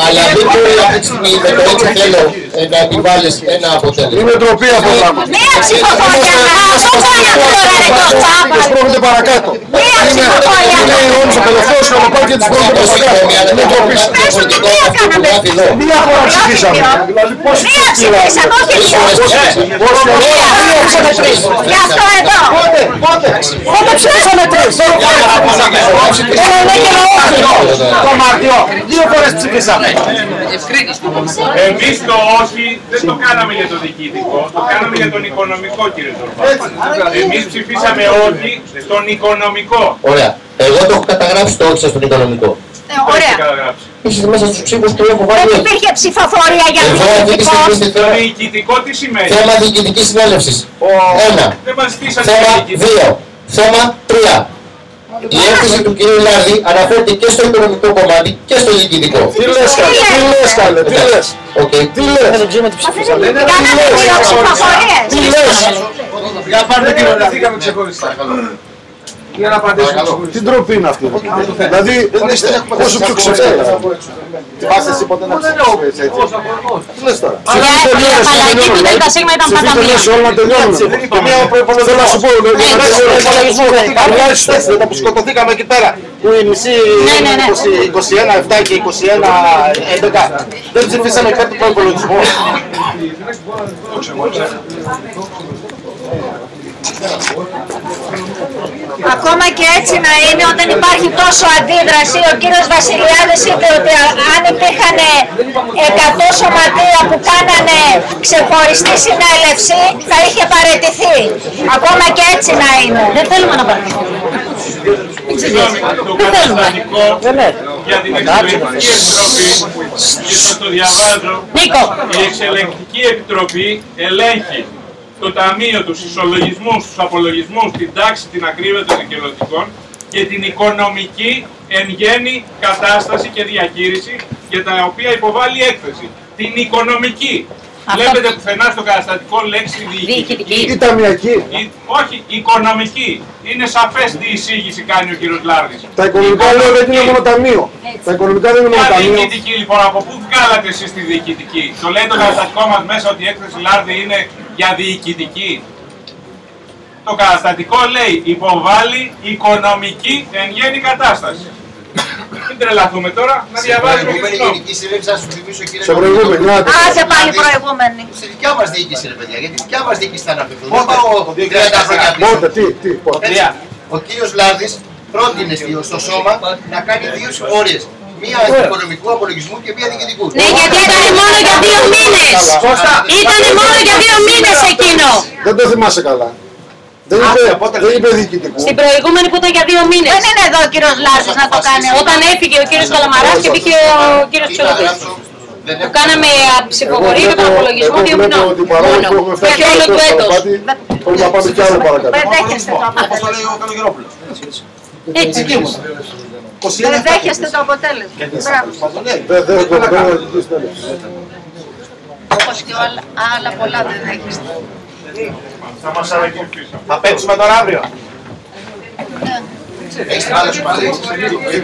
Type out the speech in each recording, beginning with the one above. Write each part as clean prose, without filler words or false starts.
Αλλά δεν μπορεί αυτή τη στιγμή με το έτσι θέλω να επιβάλλεις ένα αποτέλεσμα. Είναι ντροπή αυτό το πράγμα. Μία ψηφοφορία. Αυτό κάνει αυτό τώρα ρε το Τσάπα. Σπρώχνετε παρακάτω. Μία ψηφοφορία. Είναι όλους ο τελευταίος σκαλοπάτι και τις σπρώχνετε παρακάτω. Είναι ντροπή. Πες του τι μία κάναμε. Μία φορά ψηφίσαμε. Μία ψηφίσαμε, όχι δύο. Γι' αυτό εδώ. Πότε ψηφίσαμε τρεις. Το Μάρτιο. 2 φορές ψηφίσαμε. Εμείς το όχι δεν το κάναμε για το διοικητικό, το κάναμε για τον οικονομικό, κύριε Ζορβάκη. Εμείς ψηφίσαμε όχι στον οικονομικό. Ωραία. Εγώ το έχω καταγράψει το όχι σας στον οικονομικό. Ωραία. Εσείς μέσα στους ψήφους του έχω βάλει. Δεν υπήρχε ψηφοφορία για το διοικητικό. Το διοικητικό τι σημαίνει. Θέμα διοικητικής συνέλευσης. 1. Δεν μας στήσατε Θέμα διοικητικό. 2. Θέμα 3. Η έκθεση του κ. Λάρδη αναφέρεται και στο οικονομικό κομμάτι και στο διοικητικό. Τι λες καλέ, τι λες. Τι λες. Κάναμε δύο ψηφοφορίες. Τι λες. Για πάρτε και ρωτηθήκαμε ξεχωριστά. Για να απαντήσω. Τι ντροπή είναι αυτή. Δηλαδή, όσο πιο ξεφτέλα. Πάστε εσύ ποτέ να ψηφίσεις έτσι. Τι λες τώρα. Η απαλλαγή του ΔΣ ήταν πάντα μία. Ψηφίστε όλα να τελειώνουμε. Θέλω να σου πω, Που σκοτωθήκαμε εκεί πέρα, που η μισή 21-7 και 21-11, δεν ψηφίσαμε υπέρ του προϋπολογισμού. Ακόμα και έτσι να είναι, όταν υπάρχει τόσο αντίδραση, ο κύριος Βασιλιάδης είπε ότι αν υπήρχαν 100 σωματεία που κάνανε ξεχωριστή συνέλευση, θα είχε παραιτηθεί. Ακόμα και έτσι να είναι. Δεν θέλουμε να παραιτηθούμε. Το καταστατικό για την Εξελεκτική Επιτροπή, και σας το διαβάζω, η Εξελεκτική Επιτροπή ελέγχει το Ταμείο, τους ισολογισμούς, τους απολογισμούς, την τάξη, την ακρίβεια των δικαιολογικών και την οικονομική εν γέννη κατάσταση και διαχείριση για τα οποία υποβάλλει έκθεση. Την οικονομική. Βλέπετε πουθενά στο καταστατικό λέξη διοικητική. ή ταμιακή. Όχι, οικονομική. Είναι σαφές τι εισήγηση κάνει ο κύριος Λάρδης. Τα οικονομικά λέω δεν είναι μόνο ταμείο. Τα οικονομικά δεν είναι μόνο Ποια ταμείο. διοικητική λοιπόν, από πού βγάλατε εσείς τη διοικητική. Το λέει το καταστατικό μας μέσα ότι η έκθεση Λάρδη είναι για διοικητική. Το καταστατικό λέει υποβάλλει οικονομική εν γέννη κατάσταση. Μην τρελαθούμε τώρα, να διαβάζουμε και το Γενική Συνέλευση, να σου θυμίσω κύριε. Σε προηγούμενη. Άσε πάλι προηγούμενη. Στη δικιά μας διοίκηση ρε παιδιά, γιατί η δικιά μας διοίκηση θα αναφερθούν. Δεν πάω 30 χρόνια Πότε, πίσω. πότε. Ο κύριος Λάρδης πρότεινε στο σώμα να κάνει 2 συμφορίες. Μία οικονομικού απολογισμού και μία διοικητικού. Ναι, γιατί ήταν μόνο για 2 μήνες. Ήταν μόνο για 2 μήνες εκείνο. Δεν το θυμάσαι καλά. Δεν είπε διοικητικού. Στην προηγούμενη που ήταν για 2 μήνες. Δεν είναι εδώ ο κύριος Λάρδης να το κάνει. Όταν έφυγε ο κύριος Καλαμαράς και μπήκε ο κύριος Τσιόδης. Που κάναμε ψηφοφορία για τον απολογισμό 2 μηνών. Μόνο. Και όλο του έτος. Πρέπει να πάμε κι άλλο παρακάτω. Δεν δέχεστε το αποτέλεσμα. Έτσι. Δεν δέχεστε το αποτέλεσμα. Όπως και άλλα πολλά δεν δέχεστε. Θα μας αρακολουθήσει. Θα παίξουμε τώρα αύριο. Έχεις άλλα σου πάλι.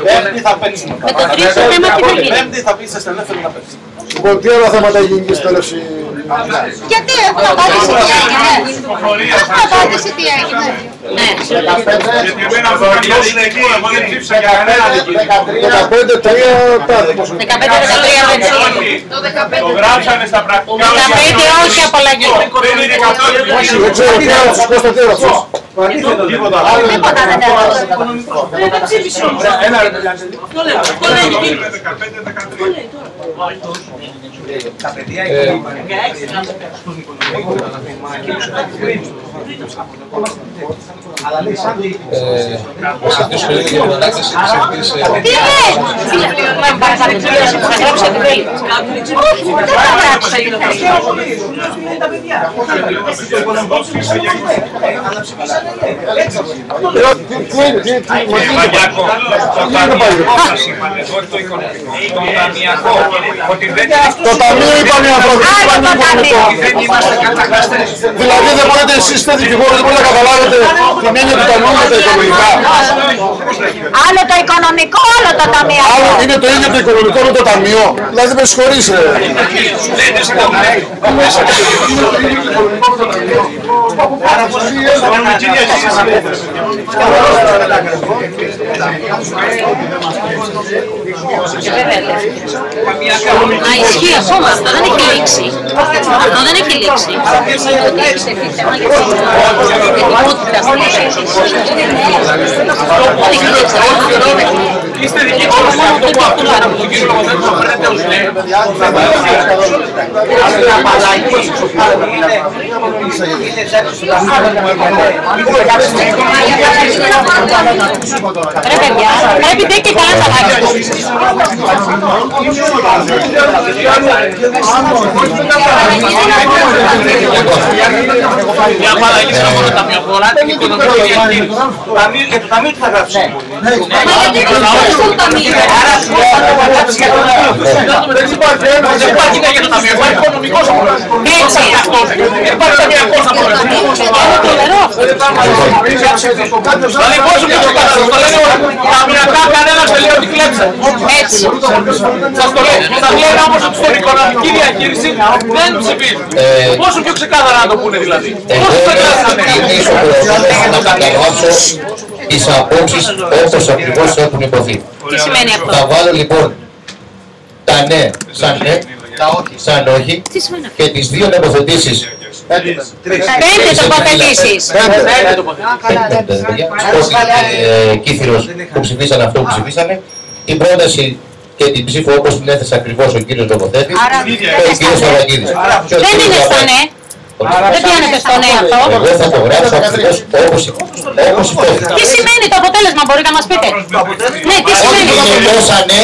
Πέμπτη θα παίξουμε. Με το τρίτο θέμα τι θα γίνει. Πέμπτη θα πει είστε ελεύθεροι να παίξετε. Λοιπόν, τι άλλα θέματα γενική συνέλευση. Γιατί έχουμε απάντηση τι έγινε. Έχουμε απάντηση τι έγινε. Ναι. Γιατί εμένα αυτό είναι εκεί, εγώ δεν ψήφισα για κανένα διοικητικό. 15-3 τάδε. 15-13 Το γράψανε στα πρακτικά. 15 όχι απαλλαγή. Δεν είναι καθόλου Όχι, δεν ξέρω τι άλλο τους Κώστα τι έγραψες. τίποτα. Τίποτα δεν έγραψε. Δεν ψήφισε όμως. Ένα ρε παιδιά. Αυτό λέει 15-13. Τα παιδιά αλλά λέει σαν Τι λέει! Θα γράψει ό,τι θέλει. Όχι, δεν θα γράψει ό,τι θέλει. Το ταμείο είπαν οι άνθρωποι. Δηλαδή δεν μπορείτε εσείς είστε δικηγόροι, δεν μπορείτε να καταλάβετε την έννοια του ταμείου με τα οικονομικά. Άλλο το οικονομικό, άλλο το ταμείο. Άλλο είναι το ίδιο το οικονομικό με το ταμείο. Δηλαδή με συγχωρείς. Ισχύει ακόμα, αυτό δεν έχει λήξει. Αυτό δεν έχει λήξει. Είστε δικηγόρος και αυτό που ακούσα από τον κύριο Λογοθέτη που παίρνετε ως λέει. Ρε παιδιά, πρέπει και καλά τα λάκια. Η απαλλαγή σε αυτό το ταμείο αφορά την οικονομική διαχείριση. Και το ταμείο τι θα γράψει. Δεν υπάρχει για το ταμείο, υπάρχει οικονομικός απολογισμός. Υπάρχει ταμιακός απολογισμός. Δηλαδή πόσο και το κάτω, το λένε ταμιακά κανένας δεν λέει ότι κλέψε. Έτσι. Σας το λέω. Σας λένε όμως ότι στην οικονομική διαχείριση δεν ψηφίζουν. Πόσο πιο ξεκάθαρα να το πούνε δηλαδή. Πόσο ξεκάθαρα να να καταγράψω τις απόψεις όπως ακριβώς έχουν υποθεί. Τι σημαίνει αυτό? Θα βάλω λοιπόν τα ναι σαν ναι, σαν όχι και τις δύο τοποθετήσεις. 5 τοποθετήσεις. Όχι Κύθυρος που ψηφίσαν αυτό που ψηφίσανε, την πρόταση και την ψήφο όπως την έθεσε ακριβώς ο κύριος Λογοθέτης και ο κύριος Σαββακίδης. Δεν είναι στο ναι. Δεν πιάνετε στο ναι αυτό. Εγώ θα το γράψω ακριβώς όπως υπόθηκε. Τι σημαίνει το αποτέλεσμα, μπορείτε να μας πείτε? Ναι, τι σημαίνει? Είναι τόσα ναι,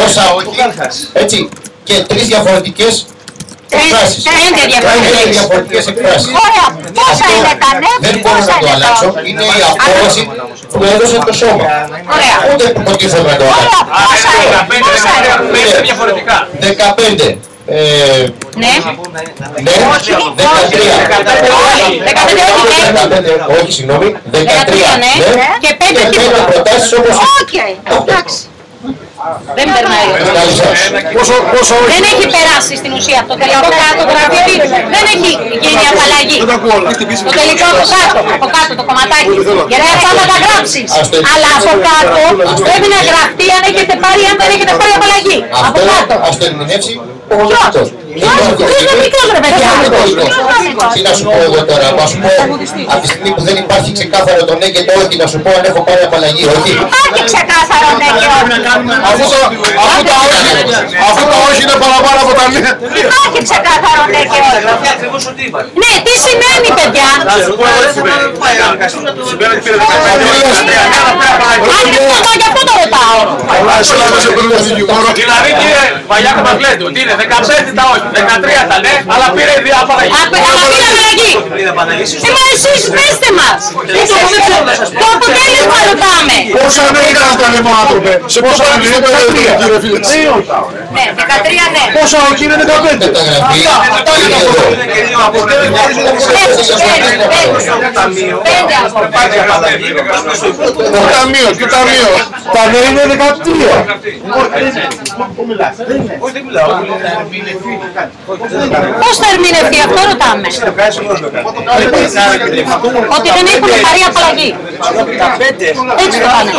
τόσα όχι, έτσι, και τρεις διαφορετικές εκφράσεις. 5 διαφορετικές εκφράσεις. Ωραία, πόσα είναι τα ναι, Δεν μπορώ να το αλλάξω, είναι η απόφαση που έδωσε το σώμα. Ωραία. Ούτε που υποτίθεται να το αλλάξω. Πόσα είναι? 15 διαφορετικά. 15. Ναι. Ναι, 13. Όχι, συγγνώμη, 13 ναι, και 5 τίποτα. Προτάσεις όπως... Οκ, εντάξει. Δεν περνάει. Δεν έχει περάσει στην ουσία το τελικό κάτω γραφείο. Δεν έχει γίνει απαλλαγή. Το τελικό από κάτω το κομματάκι. Γιατί θα τα γράψεις. Αλλά από κάτω πρέπει να γραφτεί αν έχετε πάρει, αν δεν έχετε πάρει απαλλαγή. Από κάτω. Ας το ερμηνεύσει ο Ποιος? Είναι μικρός ρε παιδιά. Τι να σου πω εγώ τώρα, να σου πω από τη στιγμή που δεν υπάρχει ξεκάθαρο το ναι και το όχι, να σου πω αν έχω πάρει απαλλαγή, όχι. Υπάρχει ξεκάθαρο ναι και όχι. Αφού τα όχι είναι παραπάνω από τα ναι. Υπάρχει ξεκάθαρο ναι και όχι. Ναι, τι σημαίνει παιδιά? Γι' αυτό το ρωτάω. Δηλαδή κύριε Βαγιάκο μας λέτε ότι είναι 15 τα όχι, 13 τα ναι, αλλά πήρε η απαλλαγή. Απαλλαγή. Μα εσείς πέστε μας. Το αποτέλεσμα ρωτάμε. Πόσα ναι ήταν αυτά λέμε άνθρωπε. Σε πόσα ναι κύριε φίλε. Ναι, 13 ναι. Πόσα όχι είναι 15. Το ταμείο, ποιο ταμείο. Τα ναι είναι 13. Πώς θα ερμηνευτεί αυτό ρωτάμε. Ότι δεν έχουν πάρει απαλλαγή. Έτσι το πάνε.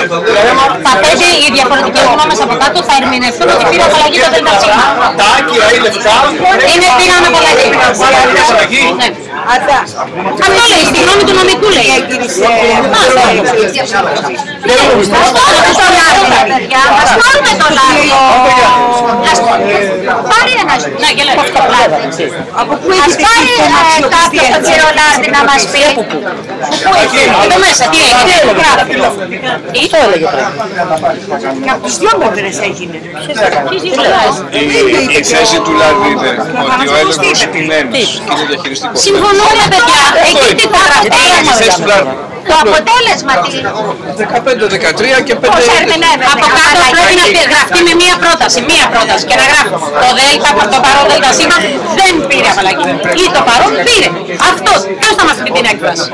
Τα 5 οι διαφορετικές γνώμες από κάτω θα ερμηνευτούν ότι πήρε απαλλαγή το ΔΣ. Τα άκυρα ή λεφτά είναι πήραν απαλλαγή. Αυτό λέει, στη γνώμη του νομικού λέει. Ας πάρουμε το λάδι. Ας πάρει ένας. Να γελάει αυτό το λάδι. Ας πάρει κάποιος τον κύριο Λάδι να μας πει. Εδώ μέσα, τι έγινε. Τι το έλεγε πριν. Και από τους δυο μέρες έγινε. Η θέση του Λάδι είναι ότι ο έλεγχος είναι ένας και είναι διαχειριστικός. Συμφωνούμε παιδιά. Εκεί τι θα γραφτεί. Η θέση του Λάδι. Το αποτέλεσμα τι? 15-13 και 5. Πώς ερμηνεύεται? Από κάτω πρέπει να γραφτεί με μία πρόταση και να γράφει το ΔΕΛΤΑ, το παρόν ΔΕΛΤΑ σήμα δεν πήρε απαλλαγή. Ή το παρόν πήρε. Αυτό ποιος θα μας πει την έκφραση?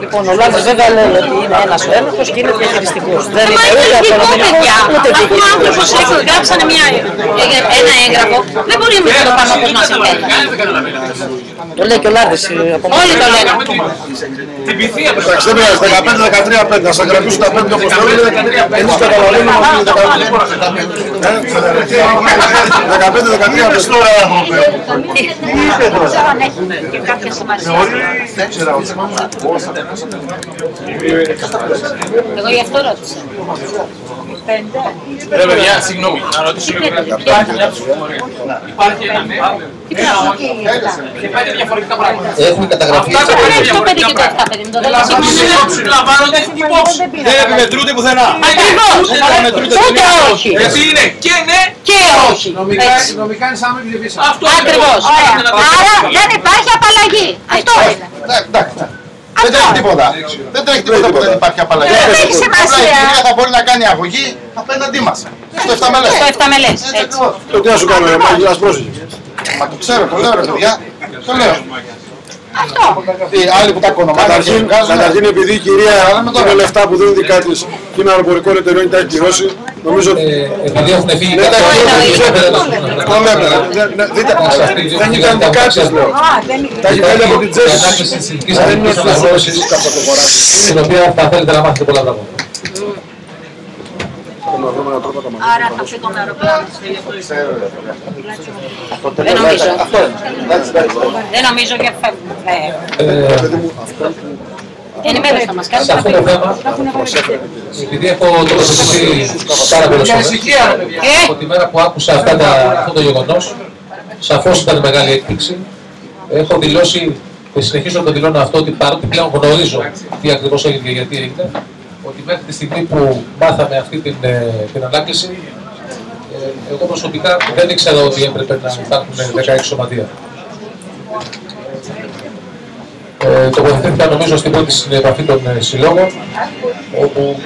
Λοιπόν, ο Λάδης βέβαια λέει ότι είναι ένας ο έλεγχος και είναι διαχειριστικός. Δεν είναι ούτε παιδιά. ούτε Αφού ο άνθρωπος γράψανε ένα έγγραφο, δεν μπορεί εμείς να το πάμε όπως μας συμβαίνει. Το λέει και ο Λάδης. Όλοι το λένε. Την πυθία του. Εντάξει, δεν πειράζει, 15-13-5, θα σε κρατήσουν τα 5 όπως θέλουν, εμείς καταλαβαίνουμε ότι είναι 15-13. Εγώ γι' αυτό ρώτησα. Ρε παιδιά, συγγνώμη, να ρωτήσω λίγο κάτι. Υπάρχει ένα ναι και πέντε διαφορετικά πράγματα. Έχουν καταγραφεί. Αυτό δεν έχει το 5 και το 7, παιδί μου. Το ΔΕΛΤΑ σήμα είναι ένα. Συλλαμβάνονται υπόψη. Δεν επιμετρούνται πουθενά. Ακριβώς. Ούτε όχι. Γιατί είναι και ναι και όχι. Νομικά είναι σαν να μην ψηφίσαμε. αυτό. Ακριβώς. Άρα δεν υπάρχει απαλλαγή. Αυτό είναι. Εντάξει. Δεν τρέχει τίποτα. Δεν τρέχει τίποτα που δεν υπάρχει απαλλαγή. Δεν έχει σημασία. Απλά η κυρία θα μπορεί να κάνει αγωγή απέναντί μας. Στο 7 μελές. Το 7 μελές. Έτσι. Τι να σου κάνω, μάγειρας πρόσεχε. Μα το ξέρω, το λέω ρε παιδιά. Το λέω. Αυτό. Οι άλλοι που τα κονομάτια Καταρχήν, επειδή η κυρία είναι λεφτά που δίνουν δικά της και είναι αεροπορικών εταιρεών τα έχει πληρώσει, νομίζω ότι. Επειδή έχουν φύγει Δεν τα έχει το λέμε. Δείτε, δεν ήταν δικά της λέω. Τα έχει βγάλει από την τσέση. Δεν είναι στην οποία θα θέλετε να μάθετε πολλά πράγματα. Άρα θα φύγω με αεροπλάνο. Δεν νομίζω. Δεν νομίζω και φεύγουν. Ενημέρωση μας κάνει. Σε αυτό το θέμα, επειδή έχω τοποθετηθεί πάρα πολλές φορές, από τη μέρα που άκουσα αυτό το γεγονός, σαφώς ήταν μεγάλη έκπληξη. Έχω δηλώσει και συνεχίζω να το δηλώνω αυτό, ότι παρότι πλέον γνωρίζω τι ακριβώς έγινε και γιατί έγινε, ότι μέχρι τη στιγμή που μάθαμε αυτή την ανάκληση, εγώ προσωπικά δεν ήξερα ότι έπρεπε να υπάρχουν 16 σωματεία. Τοποθετήθηκα νομίζω στην πρώτη συνεπαφή των συλλόγων, όπου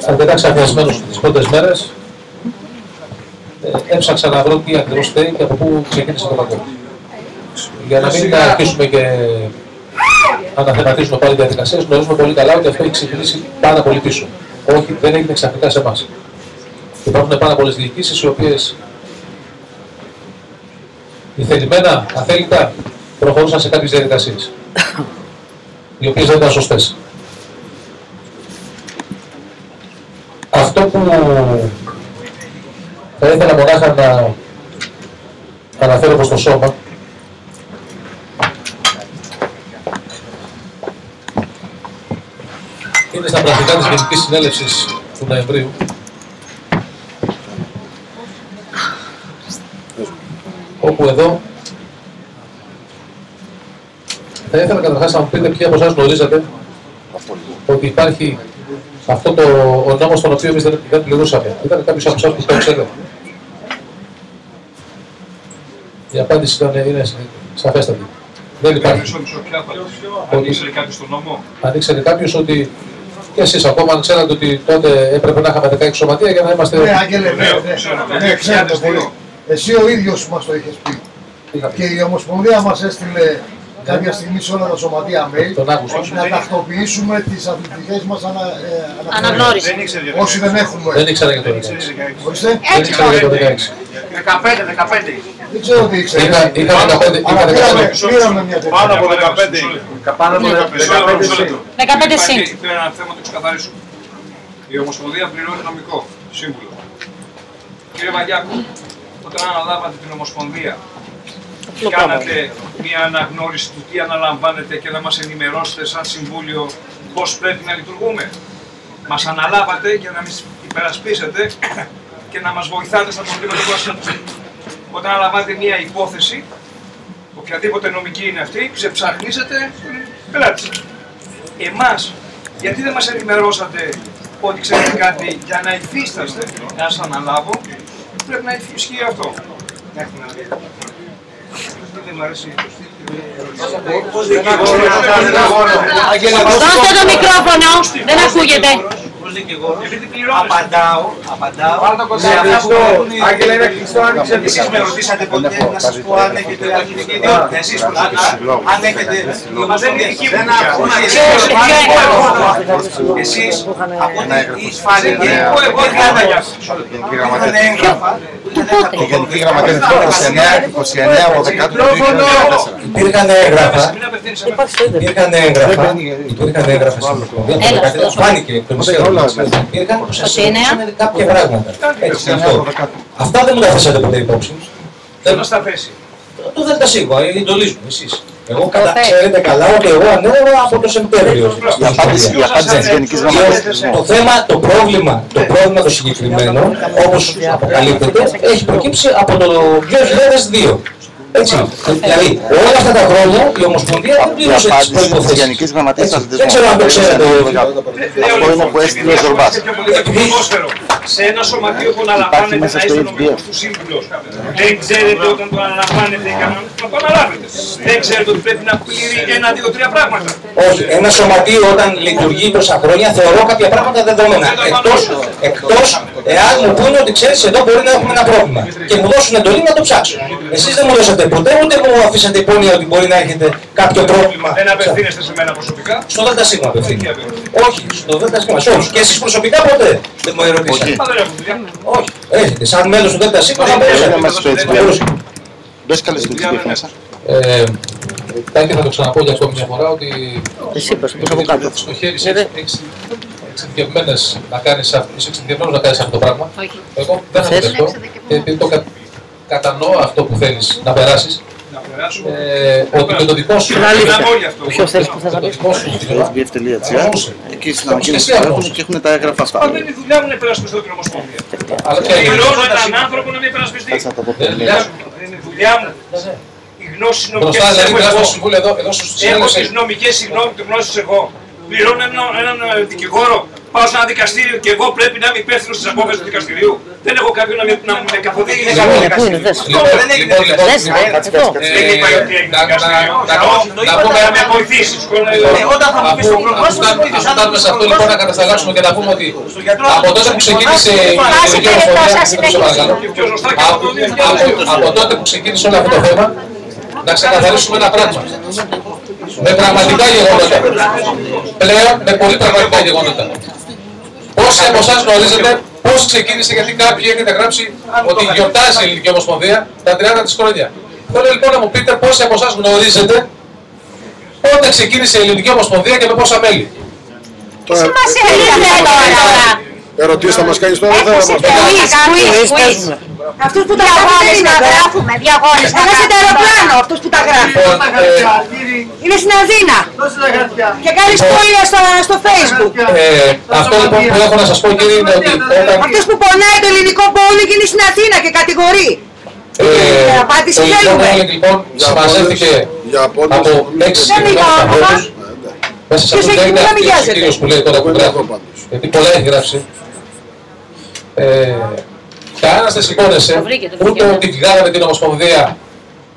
αρκετά ξαφνιασμένος τις πρώτες μέρες, έψαξα να βρω τι ακριβώς θέλει και από πού ξεκίνησε το κακό. Για να μην αρχίσουμε και αναθεματίζουμε πάλι διαδικασίες, γνωρίζουμε πολύ καλά ότι αυτό έχει ξεκινήσει πάρα πολύ πίσω. Όχι, δεν έγινε ξαφνικά σε εμάς. Υπάρχουν πάρα πολλές διοικήσεις οι οποίες ηθελημένα, αθέλητα, προχωρούσαν σε κάποιες διαδικασίες, οι οποίες δεν ήταν σωστές. Αυτό που θα ήθελα μονάχα να αναφέρω προς το σώμα, είναι στα πρακτικά της Γενικής Συνέλευσης του Νοεμβρίου, όπου εδώ θα ήθελα καταρχάς να μου πείτε ποιοι από εσάς γνωρίζατε ότι υπάρχει αυτό ο νόμος τον οποίο εμείς δεν πληρούσαμε. Ήταν κάποιος από εσάς που το ξέρετε? Η απάντηση είναι σαφέστατη. Δεν υπάρχει. Αν ήξερε κάποιος τον νόμο. Αν ήξερε κάποιος ότι και εσείς ακόμα αν ξέρατε ότι τότε έπρεπε να είχαμε 16 σωματεία για να είμαστε... Ναι, Άγγελε, ναι, ξέρετε πολύ. Εσύ ο ίδιος μας το είχες πει. Και η Ομοσπονδία μας έστειλε κάποια στιγμή σε όλα τα σωματεία mail να τακτοποιήσουμε τις αθλητικές μας αναγνώριση. Όσοι δεν έχουμε. Δεν ήξερα για το 16. Ορίστε. Δεν ήξερα για το 16. 15. Δεν ξέρω τι ήξερα. Είχα 15. Πήραμε μια τέτοια. Πάνω από 15. Πάνω από 15. 15 συν. Θέλω ένα θέμα το ξεκαθαρίσω. Η Ομοσπονδία πληρώνει νομικό σύμβουλο. Κύριε Βαγιάκο, όταν αναλάβατε την Ομοσπονδία, κάνατε μια αναγνώριση του τι αναλαμβάνετε και να μας ενημερώσετε σαν Συμβούλιο πώς πρέπει να λειτουργούμε? Μας αναλάβατε για να μας υπερασπίσετε και να μας βοηθάτε στα προβλήματα που μας. Όταν αναλαμβάνετε μια υπόθεση, οποιαδήποτε νομική είναι αυτή, ξεψαχνίσετε τον πελάτη σας. Εμάς, γιατί δεν μας ενημερώσατε ότι ξέρετε κάτι, για να υφίσταστε να σας αναλάβω, πρέπει να ισχύει αυτό. Δεν μου αρέσει το στυλ. Δώστε το μικρόφωνο, δεν ακούγεται. Απαντάω σε αυτά που έχουν. Εσείς με ρωτήσατε ποτέ να σας πω αν έχετε αθλητική ιδιότητα. Εσείς προσωπικά, αν έχετε εσείς από ό,τι εισφάλετε, εγώ είχατε η Γενική Γραμματεία του 29 από 10 του 2014. Υπήρχαν έγγραφα. Υπήρχαν έγγραφα στην Ομοσπονδία. Φάνηκε εκ των υστέρων. Υπήρχαν κάποια πράγματα. Αυτά δεν μου τα θέσατε ποτέ υπόψη. Δεν μας τα θέσει. Το δεν τα σίγουρα, η εντολή μου, εσείς. Εγώ ξέρετε καλά ότι εγώ ανέλαβα από το Σεπτέμβριο. Η απάντηση της Γενικής Γραμματείας. Το πρόβλημα το συγκεκριμένο, όπως αποκαλύπτεται, έχει προκύψει από το 2002. Έτσι. Δηλαδή, όλα αυτά τα χρόνια η Ομοσπονδία δεν πλήρωσε τις προϋποθέσεις. Της Γενικής Γραμματείας Δεν ξέρω αν το ξέρετε. Αυτό είναι που έστειλε ο Ζορμπάς. Σε ένα σωματείο που αναλαμβάνετε να είστε νομικός του σύμβουλος, δεν ξέρετε όταν το αναλαμβάνετε να το αναλάβετε. Δεν ξέρετε ότι πρέπει να πληρεί 1, 2, 3 πράγματα. Όχι, ένα σωματείο όταν λειτουργεί τόσα χρόνια θεωρώ κάποια πράγματα δεδομένα. Εκτός εάν μου πούνε ότι ξέρεις εδώ μπορεί να έχουμε ένα πρόβλημα και μου δώσουν εντολή να το ψάξω. Εσείς δεν μου δώσατε ποτέ, ούτε μου αφήσατε υπόνοια ότι μπορεί να έχετε κάποιο πρόβλημα. Δεν απευθύνεστε σε μένα προσωπικά. Στο ΔΣ απευθύνεται. Όχι, στο ΔΣ, όχι. Και εσείς προσωπικά ποτέ δεν μου ερωτήσατε. Όχι, έχετε. Σαν μέλος του ΔΣ θα μπορούσατε. Μπες καλές το εξηγήσεις μέσα. Θα το ξαναπώ για ακόμη μια φορά ότι εσύ είπες, από κάτω. στο χέρι σου έχεις εξειδικευμένος να κάνεις αυτό το πράγμα. Εγώ δεν θα το δεχτώ, γιατί το κατανοώ αυτό που θέλεις να περάσεις. Ότι με το δικό σου... Ποιο θέλεις που θα τα πεις. Εκεί στην ανακοίνωση έχουν και έχουν τα έγγραφα αυτά. Δεν είναι δουλειά μου να υπερασπιστώ την Ομοσπονδία. Πληρώνω έναν άνθρωπο να με υπερασπιστεί. Δεν είναι δουλειά μου. Οι γνώσεις νομικές έχω τις νομικές γνώσεις εγώ. Πληρώνω έναν δικηγόρο. Πάω σε ένα δικαστήριο και εγώ πρέπει να είμαι υπεύθυνος της απόφασης του δικαστηρίου. Δεν έχω κάποιον να με καθοδηγεί. Δεν έγινε δικαστήριο. Δεν είπα ότι έγινε δικαστήριο. Να με βοηθήσεις. Όταν θα μου πεις το πρόβλημα, θα φτάνουμε σε αυτό λοιπόν να κατασταλάξουμε και να πούμε ότι από τότε που ξεκίνησε από τότε που ξεκίνησε όλο αυτό το θέμα να ξεκαθαρίσουμε ένα πράγμα. Με πραγματικά γεγονότα. Πλέον με πολύ πραγματικά γεγονότα. Πόσοι από εσάς γνωρίζετε πώς ξεκίνησε, γιατί κάποιοι έχετε γράψει ότι γιορτάζει η Ελληνική Ομοσπονδία τα 30 της χρόνια. Θέλω λοιπόν να μου πείτε πόσοι από εσάς γνωρίζετε πότε ξεκίνησε η Ελληνική Ομοσπονδία και με πόσα μέλη. Σημασία έχει τώρα. Ερωτήσεις θα μας κάνεις τώρα, δεν θα μας κάνεις. Αυτούς που τα γράφουν να γράφουμε, διαγώνες. Ένα σε αεροπλάνο, αυτούς που τα γράφουν. Είναι στην Αθήνα. Και κάνει σχόλια στο Facebook. Αυτό λοιπόν που έχω να σας πω κύριε είναι ότι αυτός που πονάει το ελληνικό bowling είναι στην Αθήνα και κατηγορεί. Απάντηση θέλουμε. Λοιπόν συμμαζεύτηκε από 6 ανθρώπους. Μέσα σε αυτό είναι αυτός ο κύριος που λέει τώρα που γράφω. Γιατί πολλά έχει γράψει. Κανένας δεν σηκώνεσαι ούτε ότι βγάλαμε την Ομοσπονδία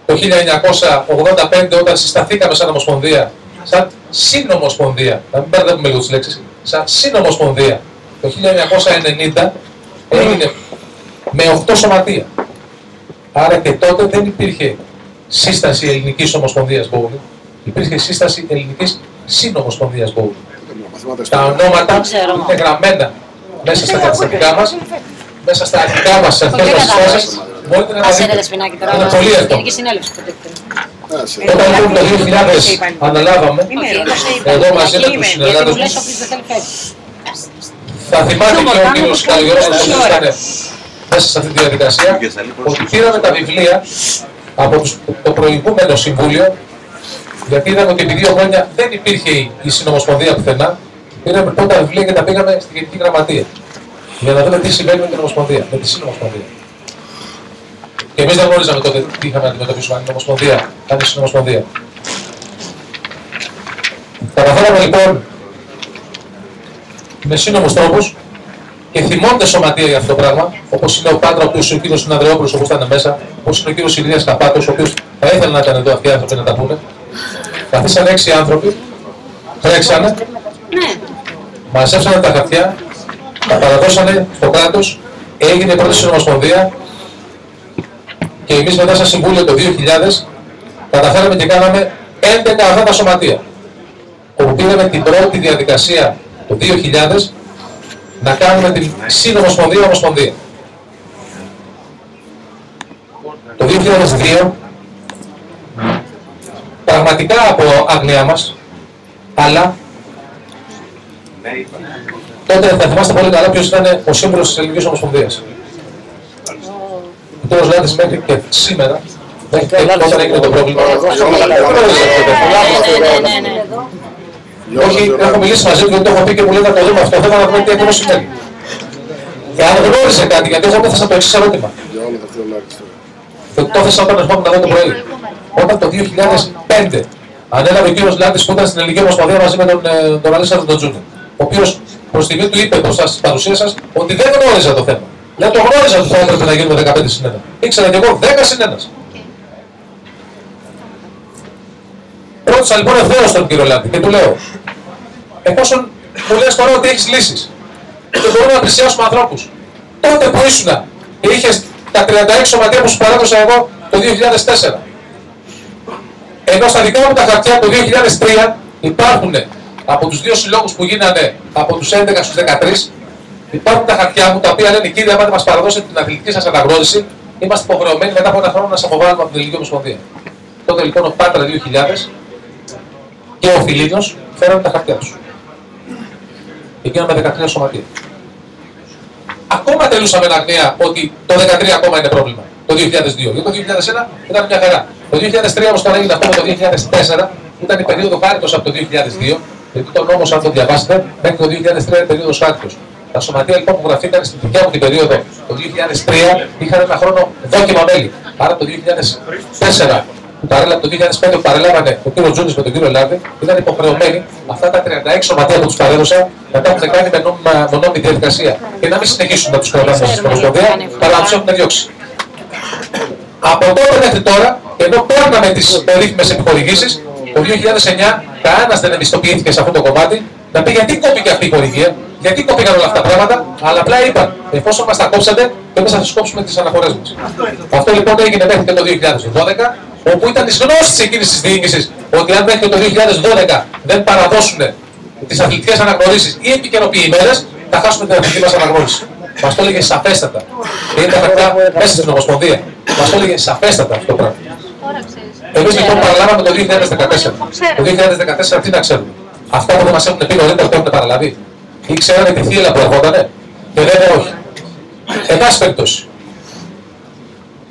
το 1985 όταν συσταθήκαμε σαν Ομοσπονδία, σαν συνομοσπονδία, να μην μπερδεύουμε λίγο τις λέξεις, σαν συνομοσπονδία. Το 1990 έγινε με 8 σωματεία. Άρα και τότε δεν υπήρχε σύσταση Ελληνικής Ομοσπονδίας Bowling, υπήρχε σύσταση Ελληνικής Συνομοσπονδίας Bowling. Τα ονόματα είναι γραμμένα μέσα στα καταστατικά μας, μέσα στα αρχικά μας, στις αρχές μας συστάσεις, μπορείτε να τα δείτε. Είναι πολύ εύκολο. Όταν λοιπόν το 2000 αναλάβαμε, εδώ μαζί με τους συνεργάτες μας, θα θυμάται και ο κύριος Καλογιώτης που ήταν μέσα σε αυτή τη διαδικασία, ότι πήραμε τα βιβλία από το προηγούμενο συμβούλιο, γιατί είδαμε ότι επί 2 χρόνια δεν υπήρχε η συνομοσπονδία πουθενά, πήραμε πρώτα βιβλία και τα πήγαμε στη Γενική Γραμματεία. Για να δούμε τι συμβαίνει με την Ομοσπονδία, με τη Συνομοσπονδία. Και εμείς δεν γνωρίζαμε τότε τι είχαμε να αντιμετωπίσουμε, αν είναι Ομοσπονδία, αν είναι Συνομοσπονδία. Καταφέραμε λοιπόν με σύνομους τρόπους και θυμώνται σωματεία για αυτό το πράγμα, όπως είναι ο Πάντρα, ο οποίος ο κύριος Συναδρεόπουλος, όπως ήταν μέσα, όπως είναι ο κύριος Ηλίας Καπάτος, ο οποίος θα ήθελε να ήταν εδώ αυτοί οι άνθρωποι να τα πούνε. Καθίσανε 6 άνθρωποι, τρέξανε, μαζέψανε τα χαρτιά, τα παραδώσανε στο κράτος, έγινε η πρώτη συνομοσπονδία και εμείς μετά σαν συμβούλιο το 2000 καταφέραμε και κάναμε 11 αυτά τα σωματεία, όπου πήραμε την πρώτη διαδικασία το 2000 να κάνουμε την συνομοσπονδία-ομοσπονδία. Το 2002, πραγματικά από άγνοιά μας, αλλά τότε θα θυμάστε πολύ καλά ποιος ήταν ο σύμβουλος της Ελληνικής Ομοσπονδίας. Ο κ. Λάντης μέχρι και σήμερα, μέχρι και όταν έγινε το πρόβλημα. Όχι, έχω μιλήσει μαζί του γιατί το έχω πει και μου λέει να το δούμε αυτό, θέλω να δούμε τι ακριβώς σημαίνει. Και αν γνώριζε κάτι, γιατί εγώ έθεσα το εξής ερώτημα. Το έθεσα όταν ερχόμουν να δω το πρωί. Όταν το 2005 ανέλαβε ο κύριος Λάντης που ήταν στην Ελληνική Ομοσπονδία μαζί με τον Αλέξανδρο τον Τζούνιο, ο οποίος προς τη του είπε μπροστά στην παρουσία σας ότι δεν γνώριζα το θέμα. Δεν το γνώριζα ότι θα έπρεπε να γίνουμε 15-1. Ήξερα και εγώ 10-1. Ρώτησα λοιπόν ευθέως τον κύριο Λάντη και του λέω, εφόσον μου λες τώρα ότι έχεις λύσεις και μπορούμε να πλησιάσουμε ανθρώπους, τότε που ήσουνα και είχες τα 36 σωματεία που σου παράδοσα εγώ το 2004, ενώ στα δικά μου τα χαρτιά το 2003 υπάρχουν από τους 2 συλλόγους που γίνανε από τους 11 στους 13, υπάρχουν τα χαρτιά μου τα οποία λένε κύριε, άμα δεν μας παραδώσετε την αθλητική σας αναγνώριση, είμαστε υποχρεωμένοι μετά από ένα χρόνο να σας αποβάλουμε από την Ελληνική Ομοσπονδία. Τότε λοιπόν ο Πάτρα 2000 και ο Φιλίνος φέρανε τα χαρτιά τους. Και γίναμε 13 σωματεία. Ακόμα τελούσαμε με αγνία ότι το 2013 ακόμα είναι πρόβλημα. Το 2002. Γιατί το 2001 ήταν μια χαρά. Το 2003 όμως τώρα έγινε ακόμα το 2004, ήταν η περίοδο χάριτος από το 2002, γιατί τον νόμος, αν το διαβάσετε, μέχρι το 2003 είναι περίοδος χάριτος. Τα σωματεία λοιπόν που γραφτήκαν στην δικιά μου την περίοδο το 2003 είχαν ένα χρόνο δόκιμα μέλη. Άρα το 2004 το 2005 που παρέλαβανε ο κύριο Τζούνης με τον κύριο Λάντη, ήταν υποχρεωμένοι αυτά τα 36 σωματεία που τους παρέδωσα να τα έχουν κάνει με νόμιμη διαδικασία και να μην συνεχίσουν να τους κρατάνε στην Ομοσπονδία, αλλά να τους έχουν διώξει. Από τότε μέχρι τώρα, ενώ παίρναμε τις περίφημες επιχορηγήσεις, το 2009 κανένας δεν ευαισθητοποιήθηκε σε αυτό το κομμάτι να πει γιατί κόπηκε αυτή η χορηγία, γιατί κόπηκαν όλα αυτά τα πράγματα, αλλά απλά είπαν εφόσον μας τα κόψατε, και εμείς θα σας κόψουμε τις αναφορές μας. Αυτό λοιπόν έγινε μέχρι και το 2012, όπου ήταν της γνώσης εκείνης της διοίκησης ότι αν μέχρι το 2012 δεν παραδώσουν τις αθλητικές αναγνωρίσεις ή επικαιροποιημένες, θα χάσουμε την αθλητική μας αναγνώριση. Μας το έλεγε σαφέστατα. Και είναι τα χαρτιά μέσα στην Ομοσπονδία. Μας το έλεγε σαφέστατα αυτό το πράγμα. Εμείς λοιπόν παραλάβαμε το 2014. Το 2014 τι να ξέρουμε. Αυτά που δεν μας έχουν πει νωρίτερα που έχουν παραλαβεί. Ή ξέρανε τη θύελα που ερχότανε. Και βέβαια όχι. Εν πάση περιπτώσει.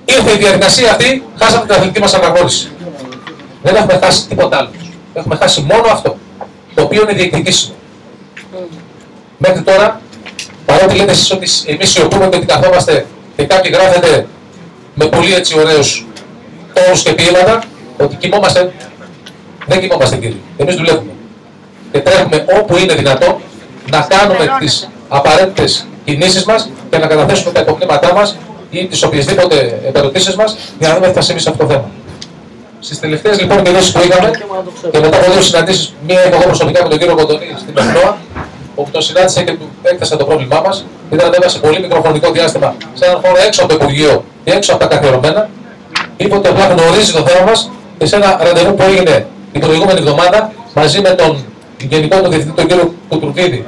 Ήρθε η διαδικασία αυτή, χάσαμε την αθλητική μας αναγνώριση. Δεν έχουμε χάσει τίποτα άλλο. Έχουμε χάσει μόνο αυτό. Το οποίο είναι διεκδικήσιμο. Μέχρι τώρα, παρότι λέτε εσείς ότι εμείς σιωπούμε και ότι καθόμαστε και κάποιοι γράφετε με πολύ έτσι ωραίους όρους και ποίηματα, ότι κοιμόμαστε, δεν κοιμόμαστε κύριε. Εμείς δουλεύουμε. Και τρέχουμε όπου είναι δυνατό να κάνουμε τις απαραίτητες κινήσεις μας και να καταθέσουμε τα υποκρίνηματά μας ή τις οποιασδήποτε ερωτήσεις μας για να δούμε τι θα συμβεί σε αυτό το θέμα. Στις τελευταίες λοιπόν κινήσεις που είχαμε και μετά από 2 συναντήσεις, μία είχα εγώ προσωπικά με τον κύριο Κοντονή στην Πεχτώα, όπου τον συνάντησα και του έκθεσα το πρόβλημά μας, ήταν βέβαια σε πολύ μικροχρονικό διάστημα σε έναν χώρο έξω από το Υπουργείο και έξω από τα καθιερωμένα. Είπε ότι απλά γνωρίζει το θέμα μας και σε ένα ραντεβού που έγινε την προηγούμενη εβδομάδα μαζί με τον γενικό του διευθυντή, τον κύριο Κουτρουβίδη.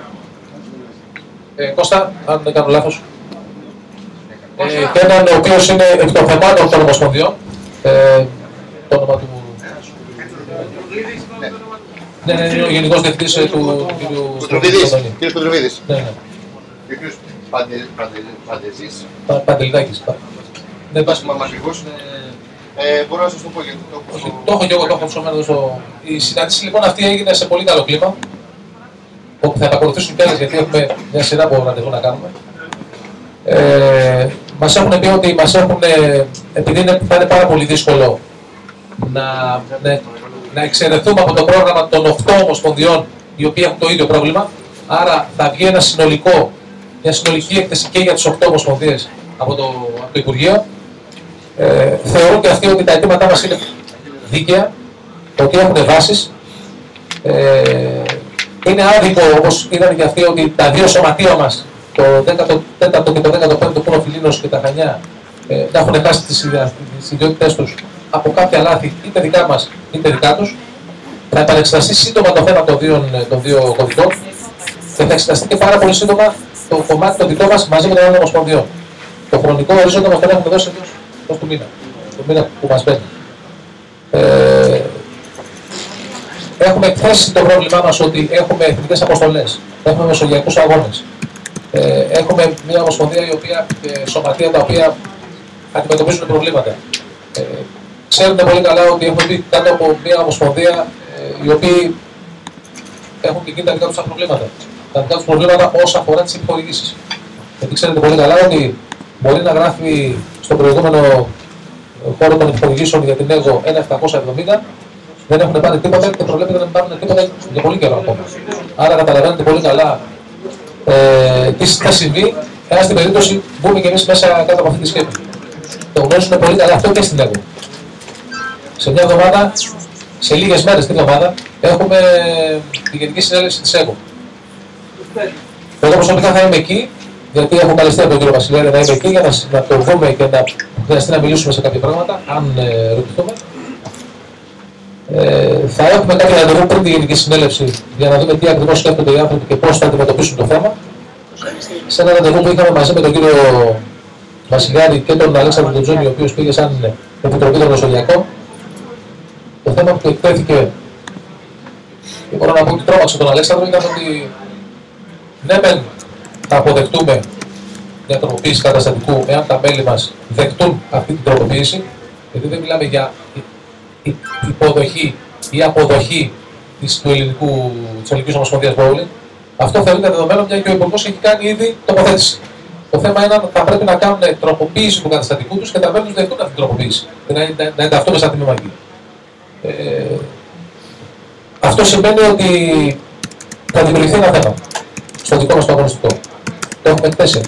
Κώστα, αν δεν κάνω λάθος. Και έναν ο οποίος είναι εκ των θεμάτων των Ομοσπονδιών. Το όνομα του. Ναι, είναι ο γενικός διευθυντής του κύριου Κουτρουβίδης. Κύριος Κουτρουβίδης. Ναι. Κύριος Παντεζής. Παντελιδάκης. Δεν πας μα ακριβώς. Μπορώ να σας το πω γιατί το έχω. Το έχω και εγώ, το έχω ψωμένο. Η συνάντηση λοιπόν αυτή έγινε σε πολύ καλό κλίμα. Όπου θα επακολουθήσουν κι άλλες γιατί έχουμε μια σειρά από ραντεβού να κάνουμε. Μας έχουν πει ότι επειδή θα είναι πάρα πολύ δύσκολο να εξαιρεθούμε από το πρόγραμμα των 8 ομοσπονδιών οι οποίοι έχουν το ίδιο πρόβλημα, Άρα θα βγει μια συνολική έκθεση και για τις 8 ομοσπονδίες από το Υπουργείο. Θεωρούν και αυτοί ότι τα αιτήματά μας είναι δίκαια, ότι έχουν βάσεις. Είναι άδικο, όπως είδαν και αυτοί, ότι τα δύο σωματεία μας, το 14ο και το 15ο που είναι ο Φιλίνος και τα Χανιά, να έχουν χάσει τις ιδιότητές τους από κάποια λάθη, είτε δικά μας είτε δικά τους. Θα επανεξεταστεί σύντομα το θέμα των δύο κωδικών και θα εξεταστεί και πάρα πολύ σύντομα το κομμάτι το δικό μας μαζί με τον άλλο ομοσπονδιό. Το χρονικό ορίζοντα μας τον έχουμε δώσει εντός του μήνα, το μήνα που μας μπαίνει. Έχουμε εκθέσει το πρόβλημά μας ότι έχουμε εθνικές αποστολές, έχουμε μεσογειακούς αγώνες, έχουμε μια ομοσπονδία και σωματεία τα οποία αντιμετωπίζουν προβλήματα. Ξέρετε πολύ καλά ότι έχουμε μπει κάτω από μια ομοσπονδία οι οποίοι έχουν και εκείνη τα δικά τους προβλήματα. Τα δικά τους προβλήματα όσον αφορά τις επιχορηγήσεις. Γιατί ξέρετε πολύ καλά ότι μπορεί να γράφει στον προηγούμενο χώρο των επιχορηγήσεων για την ΕΓΟ 1.770, δεν έχουν πάρει τίποτα και προβλέπεται να μην πάρουν τίποτα για πολύ καιρό ακόμα. Άρα καταλαβαίνετε πολύ καλά τι θα συμβεί εάν στην περίπτωση μπούμε κι εμείς μέσα κάτω από αυτή τη σκέπη. Το γνωρίζουν πολύ καλά αυτό και στην ΕΓΟ. Σε μια εβδομάδα, σε λίγες μέρες την εβδομάδα, έχουμε τη Γενική Συνέλευση της ΕΓΟ. Εγώ προσωπικά θα είμαι εκεί, γιατί έχω καλεστεί από τον κύριο Βασιλιάδη να είμαι εκεί για να το δούμε και να χρειαστεί να μιλήσουμε σε κάποια πράγματα, αν ρωτηθούμε. Θα έχουμε κάποια ραντεβού πριν τη Γενική Συνέλευση για να δούμε τι ακριβώς σκέφτονται οι άνθρωποι και πώς θα αντιμετωπίσουν το θέμα. Σε ένα ραντεβού που είχαμε μαζί με τον κύριο Βασιλιάδη και τον Αλέξανδρο Τετζούνη, ο οποίος πήγε σαν Επιτροπή των Μεσογειακών, το θέμα που εκτέθηκε, και μπορώ να πω ότι τρόμαξε τον Αλέξανδρο, ήταν ότι ναι μεν θα αποδεχτούμε μια τροποποίηση καταστατικού εάν τα μέλη μας δεχτούν αυτή την τροποποίηση, γιατί δεν μιλάμε για υποδοχή ή αποδοχή της Ελληνικής Ομοσπονδίας Bowling. Αυτό θεωρείται δεδομένο, μια και ο Υπουργός έχει κάνει ήδη τοποθέτηση. Το θέμα είναι αν θα πρέπει να κάνουν τροποποίηση του καταστατικού τους και τα μέλη τους δεχτούν αυτή την τροποποίηση και να ενταχθούν σαν τμήμα εκεί. Αυτό σημαίνει ότι θα δημιουργηθεί ένα θέμα στο δικό μας το αγωνιστικό. Το έχουμε εκθέσει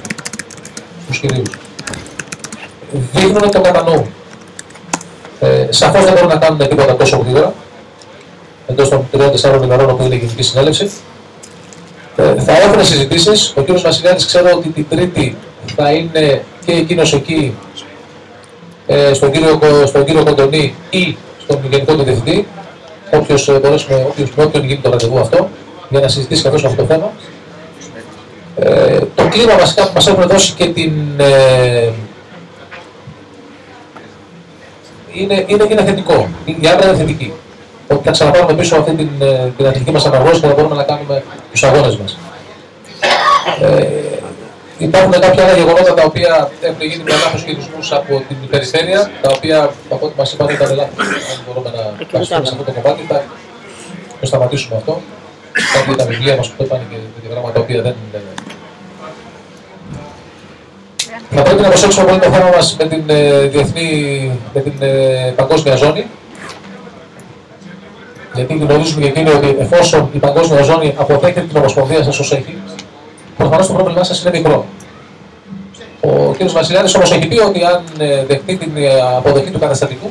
στους κυρίους. Δείχνουν το κατανοούν. Σαφώς δεν μπορούν να κάνουν τίποτα τόσο γρήγορα, εντός των 3-4 ημερών που είναι η Γενική Συνέλευση. Θα έχουν συζητήσεις. Ο κ. Βασιλιάδης ξέρω ότι την Τρίτη θα είναι και εκείνος εκεί στον κύριο Κοντονή ή στον Γενικό του Διευθυντή, όποιος με όποιον γίνει το ραντεβού αυτό, για να συζητήσει καθώς με αυτό το θέμα. Το κλίμα βασικά που μας έχουν δώσει και είναι θετικό. Η άντρα είναι θετική. Ότι θα ξαναπάρουμε πίσω αυτή την αθλητική μας αναγνώριση και θα μπορούμε να κάνουμε τους αγώνες μας. Υπάρχουν κάποια άλλα γεγονότα τα οποία έχουν γίνει με λάθος χειρισμούς από την περιφέρεια, τα οποία από ό,τι μας είπαν ήταν λάθος. Αν μπορούμε να φτάσουμε σε αυτό το κομμάτι, θα το σταματήσουμε αυτό. Κάποια τα βιβλία μας που το είπαν και τέτοια πράγματα τα οποία δεν είναι. Θα πρέπει να προσέξουμε πολύ το θέμα μας με την παγκόσμια ζώνη. Γιατί γνωρίζουμε και εκείνοι ότι εφόσον η παγκόσμια ζώνη αποδέχεται την Ομοσπονδία σας ως έχει, προφανώς το πρόβλημά σας είναι μικρό. Ο κ. Βασιλιάδης όμως έχει πει ότι αν δεχτεί την αποδοχή του καταστατικού,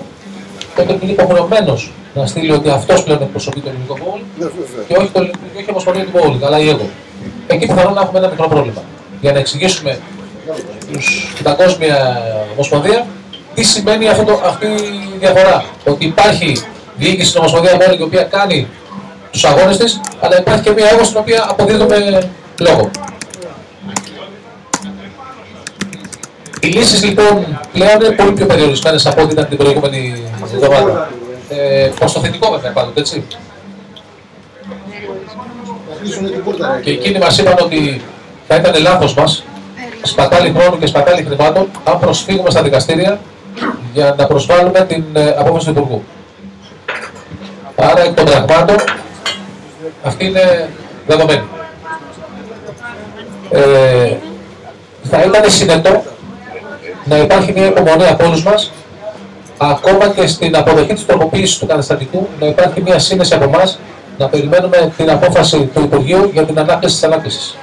τότε είναι υποχρεωμένος να στείλει ότι αυτός πλέον εκπροσωπεί το ελληνικό bowling και όχι η Ομοσπονδία του bowling, αλλά η ΕΓΟ. Εκεί πιθανόν να έχουμε ένα μικρό πρόβλημα. Για να εξηγήσουμε στην Παγκόσμια Ομοσπονδία τι σημαίνει αυτή η διαφορά. Ότι υπάρχει διοίκηση στην Ομοσπονδία Bowling η οποία κάνει τους αγώνες της, αλλά υπάρχει και μια ΕΓΟ στην οποία αποδίδουμε λόγο. Οι λύσεις λοιπόν πλέον είναι πολύ πιο περιορισμένες από ό,τι ήταν την προηγούμενη εβδομάδα. Προς το θετικό βέβαια πάντοτε, έτσι. Και εκείνοι μας είπαν ότι θα ήταν λάθος μας, σπατάλη χρόνου και σπατάλη χρημάτων, αν προσφύγουμε στα δικαστήρια για να προσβάλλουμε την απόφαση του Υπουργού. Άρα εκ των πραγμάτων αυτή είναι δεδομένη. Θα ήταν συνετό να υπάρχει μια υπομονή από όλους μας, ακόμα και στην αποδοχή της τροποποίησης του καταστατικού, να υπάρχει μια σύνεση από εμάς να περιμένουμε την απόφαση του Υπουργείου για την ανάκληση της ανάκλησης.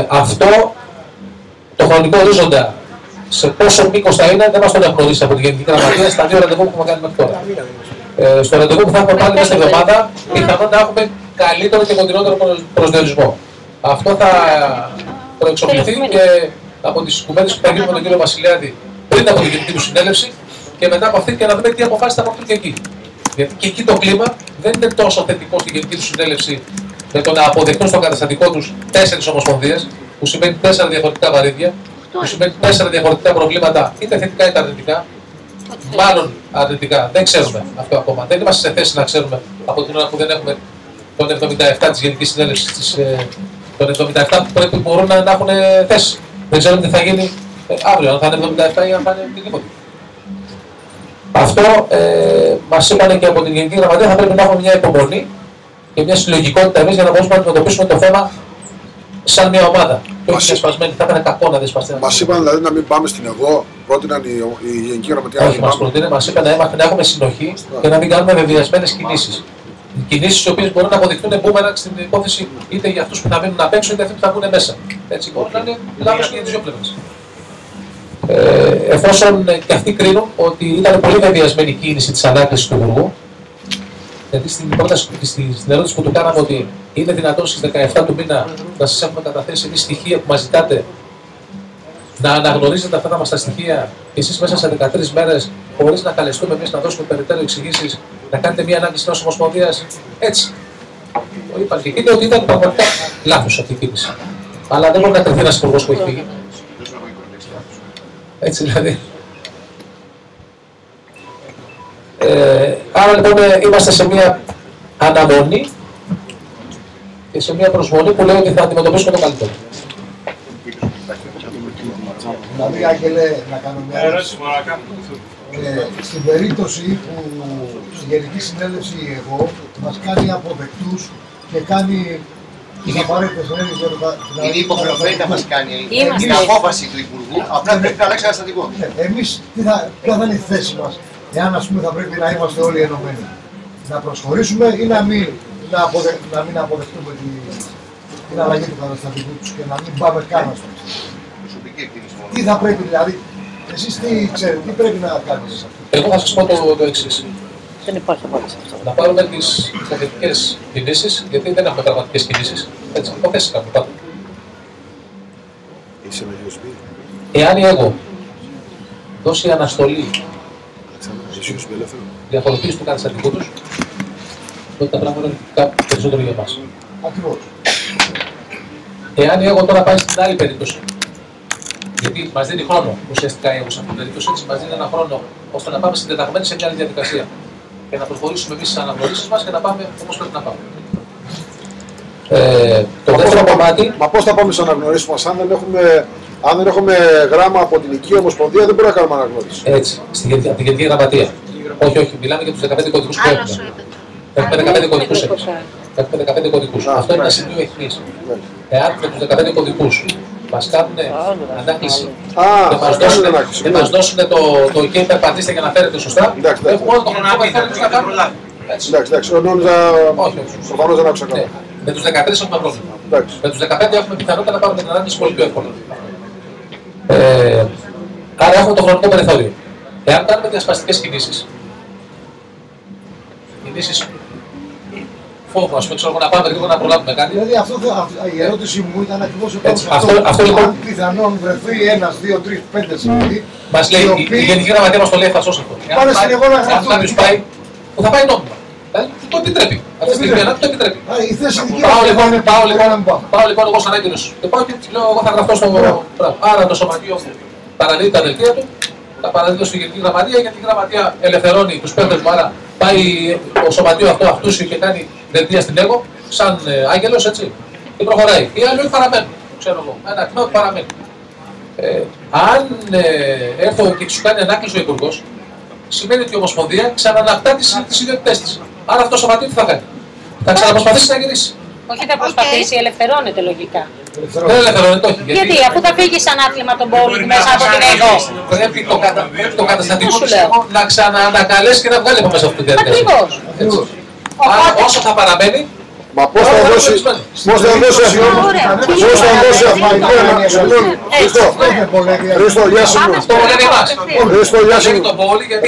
Αυτό το χρονικό ορίζοντα σε πόσο μήκος θα είναι δεν μας τον έχουν ορίσει από τη Γενική Γραμματεία στα 2 ραντεβού που έχουμε κάνει μέχρι τώρα. Στο ραντεβού που θα έχουμε πάλι μέσα στη εβδομάδα, πιθανόν να έχουμε καλύτερο και κοντινότερο προσδιορισμό. Αυτό θα προεξοφληθεί και από τις κουβέντες που θα γίνουν με τον κύριο Βασιλιάδη πριν από την Γενική του Συνέλευση και μετά από αυτή και να δούμε τι αποφάσεις θα αποκτούν και εκεί. Γιατί και εκεί το κλίμα δεν είναι τόσο θετικό στη Γενική του Συνέλευση με το να αποδεχτούν στο καταστατικό τους 4 ομοσπονδίες, που σημαίνει 4 διαφορετικά βαρύδια, που σημαίνει 4 διαφορετικά προβλήματα, είτε θετικά είτε αρνητικά. Μάλλον αρνητικά. Δεν ξέρουμε αυτό ακόμα. Δεν είμαστε σε θέση να ξέρουμε από την ώρα που δεν έχουμε τον 77 της Γενικής Συνέλευσης, τον 77 που μπορούν να έχουν θέση. Δεν ξέρουμε τι θα γίνει αύριο, αν θα είναι 77 ή αν θα είναι οτιδήποτε. Αυτό μας είπαν και από την Γενική Γραμματεία, θα πρέπει να έχουμε μια υπομονή και μια συλλογικότητα εμείς για να μπορούμε να αντιμετωπίσουμε το θέμα σαν μια ομάδα. Και όχι διασπασμένη, θα ήταν κακό να διασπαστεί. Μας είπαν δηλαδή να μην πάμε στην ΕΓΟ, πρότειναν η Γενική Γραμματεία. Όχι, μας είπαν να έχουμε συνοχή και να μην κάνουμε βεβαιασμένες κινήσεις. Κινήσεις οι οποίες μπορούν να αποδειχθούν μπούμεραγκ στην υπόθεση είτε για αυτούς που θα μείνουν απ' έξω είτε αυτοί που θα βγουν μέσα. Έτσι μπορεί να είναι λάθος και για τις δύο πλευρές. Εφόσον και αυτοί κρίνουν ότι ήταν πολύ βεβαιασμένη η κίνηση της ανάκλησης του Υπουργού, γιατί στην ερώτηση που του κάναμε ότι είναι δυνατόν στις 17 του μήνα να σας έχουμε καταθέσει εμείς στοιχεία που μας ζητάτε να αναγνωρίζετε αυτά τα στοιχεία και εσείς μέσα σε 13 μέρες, χωρίς να καλεστούμε εμείς να δώσουμε περαιτέρω εξηγήσεις, να κάνετε μια ανάκληση της Ομοσπονδίας. Έτσι. Το είπαν και ότι ήταν πραγματικά λάθος αυτή η κίνηση. Αλλά δεν μπορεί να κρυφθεί ένας υπουργός που έχει φύγει. Έτσι δηλαδή. Άρα λοιπόν είμαστε σε μια αναμονή και σε μια προσμονή που λέει ότι θα αντιμετωπίσουμε το καλύτερο. Δηλαδή, Άγγελε, να κάνω μια ερώτηση. Στην περίπτωση που στη Γενική Συνέλευση εγώ μας κάνει αποδεκτούς και κάνει τις απαραίτητες ενέργειες για το είναι υποχρεωμένη να μας κάνει την απόφαση του Υπουργού, απλά πρέπει να αλλάξει καταστατικό. Εμείς ποια θα είναι η θέση μας, εάν ας πούμε θα πρέπει να είμαστε όλοι ενωμένοι. Να προσχωρήσουμε ή να μην αποδεχτούμε την αλλαγή του καταστατικού τους και να μην πάμε καν ας πούμε. Τι θα πρέπει δηλαδή, εσείς τι ξέρετε, τι πρέπει να κάνετε σε αυτό. Εγώ θα σας πω το εξής. Δεν υπάρχει απάντηση αυτό. Να πάρουμε τις υποθετικές κινήσεις, γιατί δεν έχουμε πραγματικές κινήσεις. Έτσι, υποθέσεις κάνουμε πάντα. Είσαι με USB. Εάν η ΕΓΟ δώσει αναστολή διαφοροποίηση του καταστατικού τους, τότε τα πράγματα είναι κάτι περισσότερο για εμάς. Ακριβώς. Εάν η ΕΓΟ τώρα πάει στην άλλη περίπτωση, γιατί μας δίνει χρόνο ουσιαστικά η ΕΓΟ σε αυτήν την περίπτωση, έτσι μας δίνει ένα χρόνο ώστε να πάμε συντεταγμένοι σε μια άλλη διαδικασία και να προχωρήσουμε εμείς στις αναγνωρίσεις μας και να πάμε όπως πρέπει να πάμε. Το δεύτερο κομμάτι. Μα πώς θα πάμε στις αναγνωρίσεις μας, αν δεν έχουμε γράμμα από την Οικία Ομοσπονδία, δεν μπορούμε να κάνουμε αναγνώριση. Έτσι, από την Γενική Γραμματεία. Όχι, μιλάμε για τους 15 κωδικούς που έχουμε. Έχουμε 15 κωδικούς εμείς. Έχουμε 15 κωδικούς. Αυτό είναι ένα σημείο αιχμής. Εάν με τους 15 κωδικούς μας κάνουν ανάκληση και μας δώσουν το OK περπατήστε για να φέρετε σωστά, έχουμε όλο το χρονικό περιθώριο να κάνουμε. Εντάξει, προφανώς δεν άκουσα καλά. Με τους 13 έχουμε πρόβλημα. Με τους 15 έχουμε πιθανότητα να πάρουμε την ανάκληση πολύ πιο εύκολα. Άρα έχουμε το χρονικό περιθώριο. Εάν κάνουμε διασπαστικές κινήσεις φόβο, ας πούμε, να πάμε γρήγορα να προλάβουμε κάτι. Δηλαδή η ερώτηση μου ήταν ακριβώς αυτό λοιπόν. Αν πιθανόν βρεθεί 1, 2, 3, 5 σημαντοί. Μας λέει, η Γενική Γραμματεία μας το λέει, θα σώσει αυτό. Πάνε στην εγώ να αν κάποιος πάει, που θα πάει νόμιμα. Δηλαδή, το επιτρέπει. Αυτή τη στιγμή το επιτρέπει. Πάω λοιπόν εγώ σαν άγγελος και πάω και λέω, εγώ θα γραφτώ στο πράγμα. Άρα το σωματείο μου παραδίδει τα δελτία του, τα παραδίδω στη Γενική Γραμματεία, γιατί η Γραμματεία ελευθερώνει τους παίκτες μου. Άρα πάει το σωματείο αυτό αυτούσιο και κάνει δελτία στην ΕΓΟ, σαν άγγελος, έτσι, και προχωράει. Οι άλλοι παραμένουν, ξέρω εγώ, ένα τμήμα παραμένει. Αν έρθω και σου κάνει ανάκληση ο Υπουργός, σημαίνει ότι η Ομοσπονδία ξανανακτά τις ιδιότητές της. Άρα αυτό το σωματείο τι θα κάνει, θα ξαναπροσπαθήσει να γυρίσει. Όχι, θα προσπαθήσει, ελευθερώνεται λογικά. Δεν ελευθερώνεται, όχι. Γιατί, αφού θα φύγει σαν άθλημα τον πόλη μέσα από την ΕΓΟ. Πρέπει το καταστατικό να ξαναανακαλέσει και να βγάλει από μέσα από την διαδικασία. Ακριβώς. Όσο θα παραμένει. Μα πώς θα δώσει αθλητικό Χρήστο, γεια σου. Αυτό λένε εμάς. Χρήστο, γεια σου.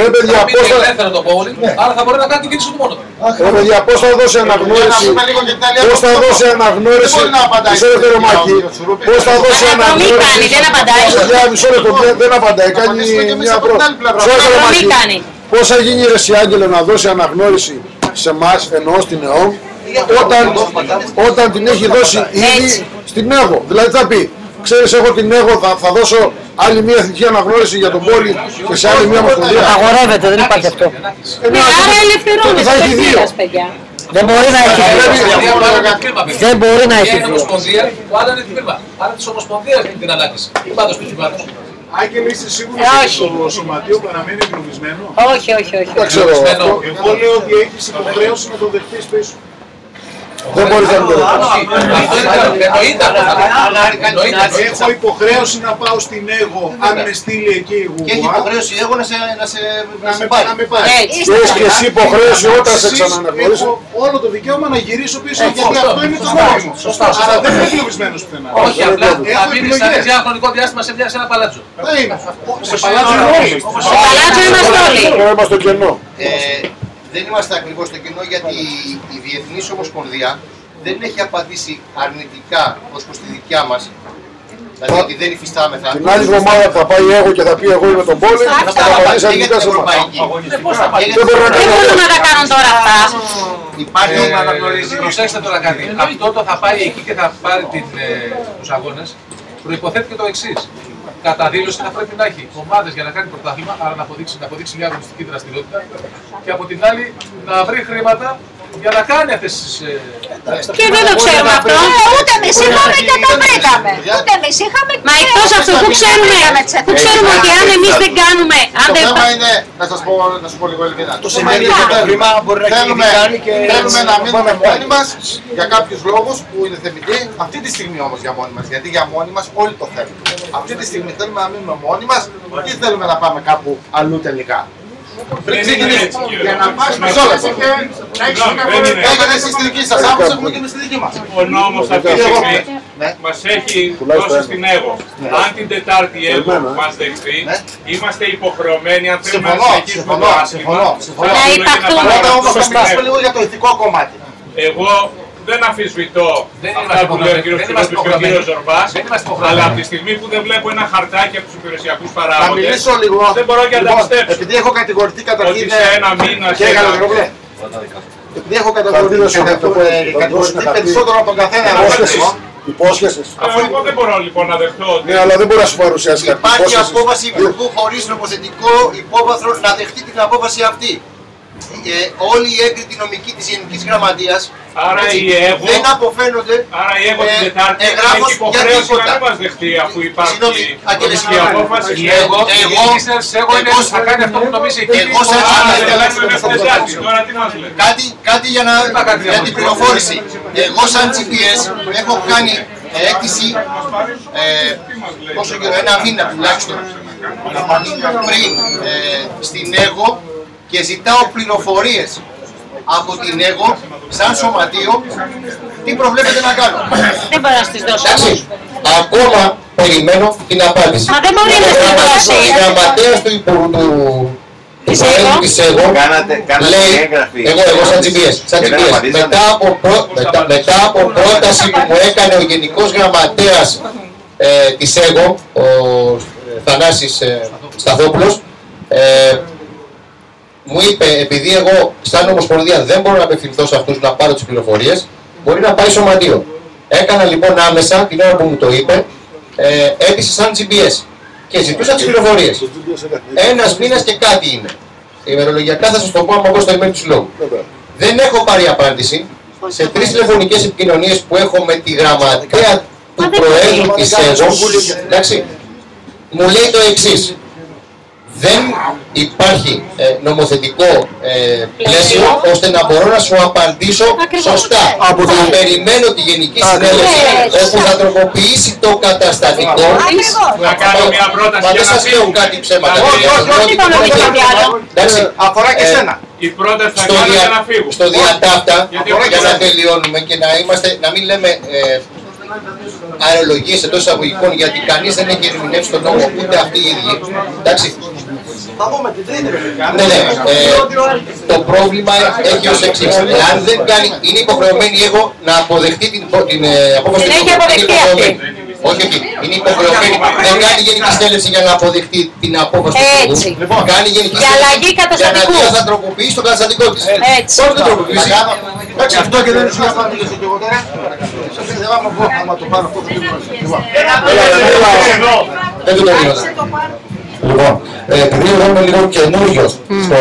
Ρε παιδιά, πώς θα ελεύθερο το πόλη, άρα θα μπορεί να κάνει την κίνηση του μόνο. Ρε παιδιά, πώς θα δώσει αναγνώριση, πώς θα δώσει αναγνώριση, μισό λεπτό Μάκη, πώς θα δώσει αναγνώριση, για μισό λεπτό, δεν απαντάει, κάνει μια πρόταση. Πώς θα γίνει ρε Άγγελε να δώσει αναγνώριση σε εμάς, εννοώ στην ΕΟΜ, όταν την έχει δώσει ήδη στην ΕΓΟ. Δηλαδή θα πει, ξέρεις έχω την ΕΓΟ, θα δώσω άλλη μια εθνική αναγνώριση για τον πόλη και σε άλλη μια ομοσπονδία. Αγορεύεται, δεν υπάρχει αυτό. Άρα ελευθερώνεται θα έχει δύο. Δεν μπορεί να έχει δύο. Δεν μπορεί να έχει δύο. Είναι ομοσπονδία, ο άλλο είναι τμήμα. Άρα της ομοσπονδίας την ανάγκηση. Ή πάντως του κυβάτους. Άγγελε, είσαι σίγουρος ότι το σωματείο παραμένει εγκλωβισμένο? Όχι. Δεν ξέρω. Εγώ λέω ότι έχεις υποχρέωση να το δεχτείς πίσω. Δεν μπορείς να το δεχτείς. Έχω υποχρέωση να πάω στην ΕΓΟ αν με στείλει εκεί η Γουγουά. Και έχει υποχρέωση η ΕΓΟ να με πάρει. Και έχεις και εσύ υποχρέωση όταν σε ξαναναγνωρίσει. Έχω όλο το δικαίωμα να γυρίσω πίσω γιατί αυτό είναι το νόμιμο. Άρα δεν είναι εγκλωβισμένος πουθενά. Όχι, απλά θα μείνεις για ένα χρονικό διάστημα σε ένα παλάτσο. Σε παλάτσο είμαστε όλοι. Είμαστε στο κενό. Δεν είμαστε ακριβώς στο κενό γιατί η Διεθνής Ομοσπονδία δεν έχει απαντήσει αρνητικά ως προς τη δικιά μας. Δηλαδή ότι δεν υφιστάμεθα. Την άλλη εβδομάδα θα πάει εγώ και θα πει εγώ είμαι τον πόλη και θα απαντήσει αρνητικά σε εμάς. Δεν μπορούν να τα κάνουν τώρα αυτά. Υπάρχει να αναγνωρίζει. Προσέξτε τώρα κάτι. Αυτό το θα πάει εκεί και θα πάρει τους αγώνες. Προϋποθέτει και το εξής. Κατά δήλωση θα πρέπει να έχει ομάδες για να κάνει πρωτάθλημα, άρα να αποδείξει μια αγωνιστική δραστηριότητα και από την άλλη να βρει χρήματα για να κάνει αυτές τις... Και δεν το ξέρουμε αυτό. Ούτε εμείς είχαμε και το βρήκαμε. Ούτε εμείς είχαμε και... Μα εκτός αυτού που ξέρουμε ότι αν εμείς δεν κάνουμε... Το θέμα είναι, να σου πω λίγο ειλικρινά. Το σημαίνει ότι το χρήμα μπορεί να γίνει και... Θέλουμε να μείνουμε μόνοι μας για κάποιους λόγους που είναι θεμητοί. Αυτή τη στιγμή όμως για μόνοι μας, γιατί για μόνοι μας όλοι το θέλουμε. Αυτή τη στιγμή θέλουμε να μείνουμε μόνοι μας ή θέλουμε να πάμε κάπου αλλού τελικά. Πριν ξεκινήσουμε, για να πας μισό λεπτό. Έχετε εσείς τη δική σας άποψη, έχουμε και εμείς τη δική μας. Ο νόμος αυτή τη στιγμή μας έχει δώσει στην ΕΓΟ. Αν την Τετάρτη η ΕΓΟ μας δεχθεί, είμαστε υποχρεωμένοι αν θέλουμε να συνεχίσουμε το άσχημα. Να υπαχθούμε. Όμως θα μιλήσουμε λίγο για το ηθικό κομμάτι. Εγώ δεν αμφισβητώ αυτά που λέει ο κύριος Τσιλόπης και ο κύριος Ζορμπάς, αλλά από τη στιγμή που δεν βλέπω ένα χαρτάκι από τους υπηρεσιακούς παράγοντες, δεν μπορώ και να τα πιστέψω. Επειδή έχω κατηγορηθεί καταρχήν σε ένα μήνα, επειδή έχω κατηγορηθεί περισσότερο από τον καθένα. Υπόσχεσες. Αφού εγώ δεν μπορώ λοιπόν να δεχτώ ότι... Ναι, αλλά δεν μπορεί να σου παρουσιάσει κάτι. Υπάρχει απόφαση υπουργού χωρίς νομοθετικό υπόβαθρο να δεχτεί την απόφαση αυτή. Όλοι οι έγκριτοι νομικοί της Γενικής Γραμματείας δεν αποφαίνονται εγγράφως για τίποτα. Δεν μας δεχτεί αφού υπάρχει η απόφαση. Εγώ θα κάνει αυτό που νομίζει εκεί. Κάτι για την πληροφόρηση. Εγώ σαν GPS έχω κάνει αίτηση ένα μήνα τουλάχιστον πριν στην ΕΓΟ και ζητάω πληροφορίες από την ΕΓΟ σαν σωματείο τι προβλέπετε να κάνω. Δεν μπορώ να στις δώσω. Εντάξει, ακόμα περιμένω την απάντηση. Μα δεν μπορεί να στις δώσει. Η γραμματέας του Υπουργού της ΕΓΟ λέει, εγώ σαν GPS, μετά από πρόταση που μου έκανε ο Γενικός Γραμματέας της ΕΓΟ, ο Θανάσης Σταθόπουλος, μου είπε, επειδή εγώ σαν Ομοσπονδία δεν μπορώ να απευθυνθώ σε αυτούς να πάρω τις πληροφορίες, μπορεί να πάει σωματείο. Έκανα λοιπόν άμεσα, την ώρα που μου το είπε, αίτηση σαν GPS και ζητούσα τις πληροφορίες. Ένας μήνας και κάτι είναι. Ημερολογιακά θα σας το πω άμα εγώ στο email του συλλόγου. Δεν έχω πάρει απάντηση σε 3 τηλεφωνικές επικοινωνίες που έχω με τη γραμματέα του Προέδρου της ΕΓΟ. Εντάξει, μου λέει το εξής. δεν υπάρχει νομοθετικό πλαίσιο ώστε να μπορώ να σου απαντήσω σωστά. Θα περιμένω τη Γενική Συνέλευση όπου θα τροποποιήσει το καταστατικό. Να κάνω μια πρόταση. Μα δεν σας λέω κάτι ψέματα. Αφορά και σένα. Η πρόταση θα κάνω για να φύγω. Στο διατάφτα, για να τελειώνουμε και να μην λέμε αερολογίες εντός εισαγωγικών, γιατί κανείς δεν έχει ερμηνεύσει τον νόμο, ούτε αυτοί οι ίδιοι. Εντάξει. Ναι, το πρόβλημα έχει ως εξής. Αν δεν κάνει, είναι υποχρεωμένη εγώ να αποδεχτεί την απόφαση του Κοινοβουλίου. Όχι, είναι υποχρεωμένη. Δεν κάνει Γενική Συνέλευση για να αποδεχτεί την απόφαση του Κοινοβουλίου. Κάνει Γενική Συνέλευση για να θα τροποποιήσει το καταστατικό της. Πώς δεν τροποποιήσει. Αυτό και δεν σου να μιλήσω και εγώ τώρα. Δεν θα πω άμα το πάρω αυτό. Δεν το τελειώνω. Λοιπόν, επειδή εγώ είμαι λίγο καινούριος στο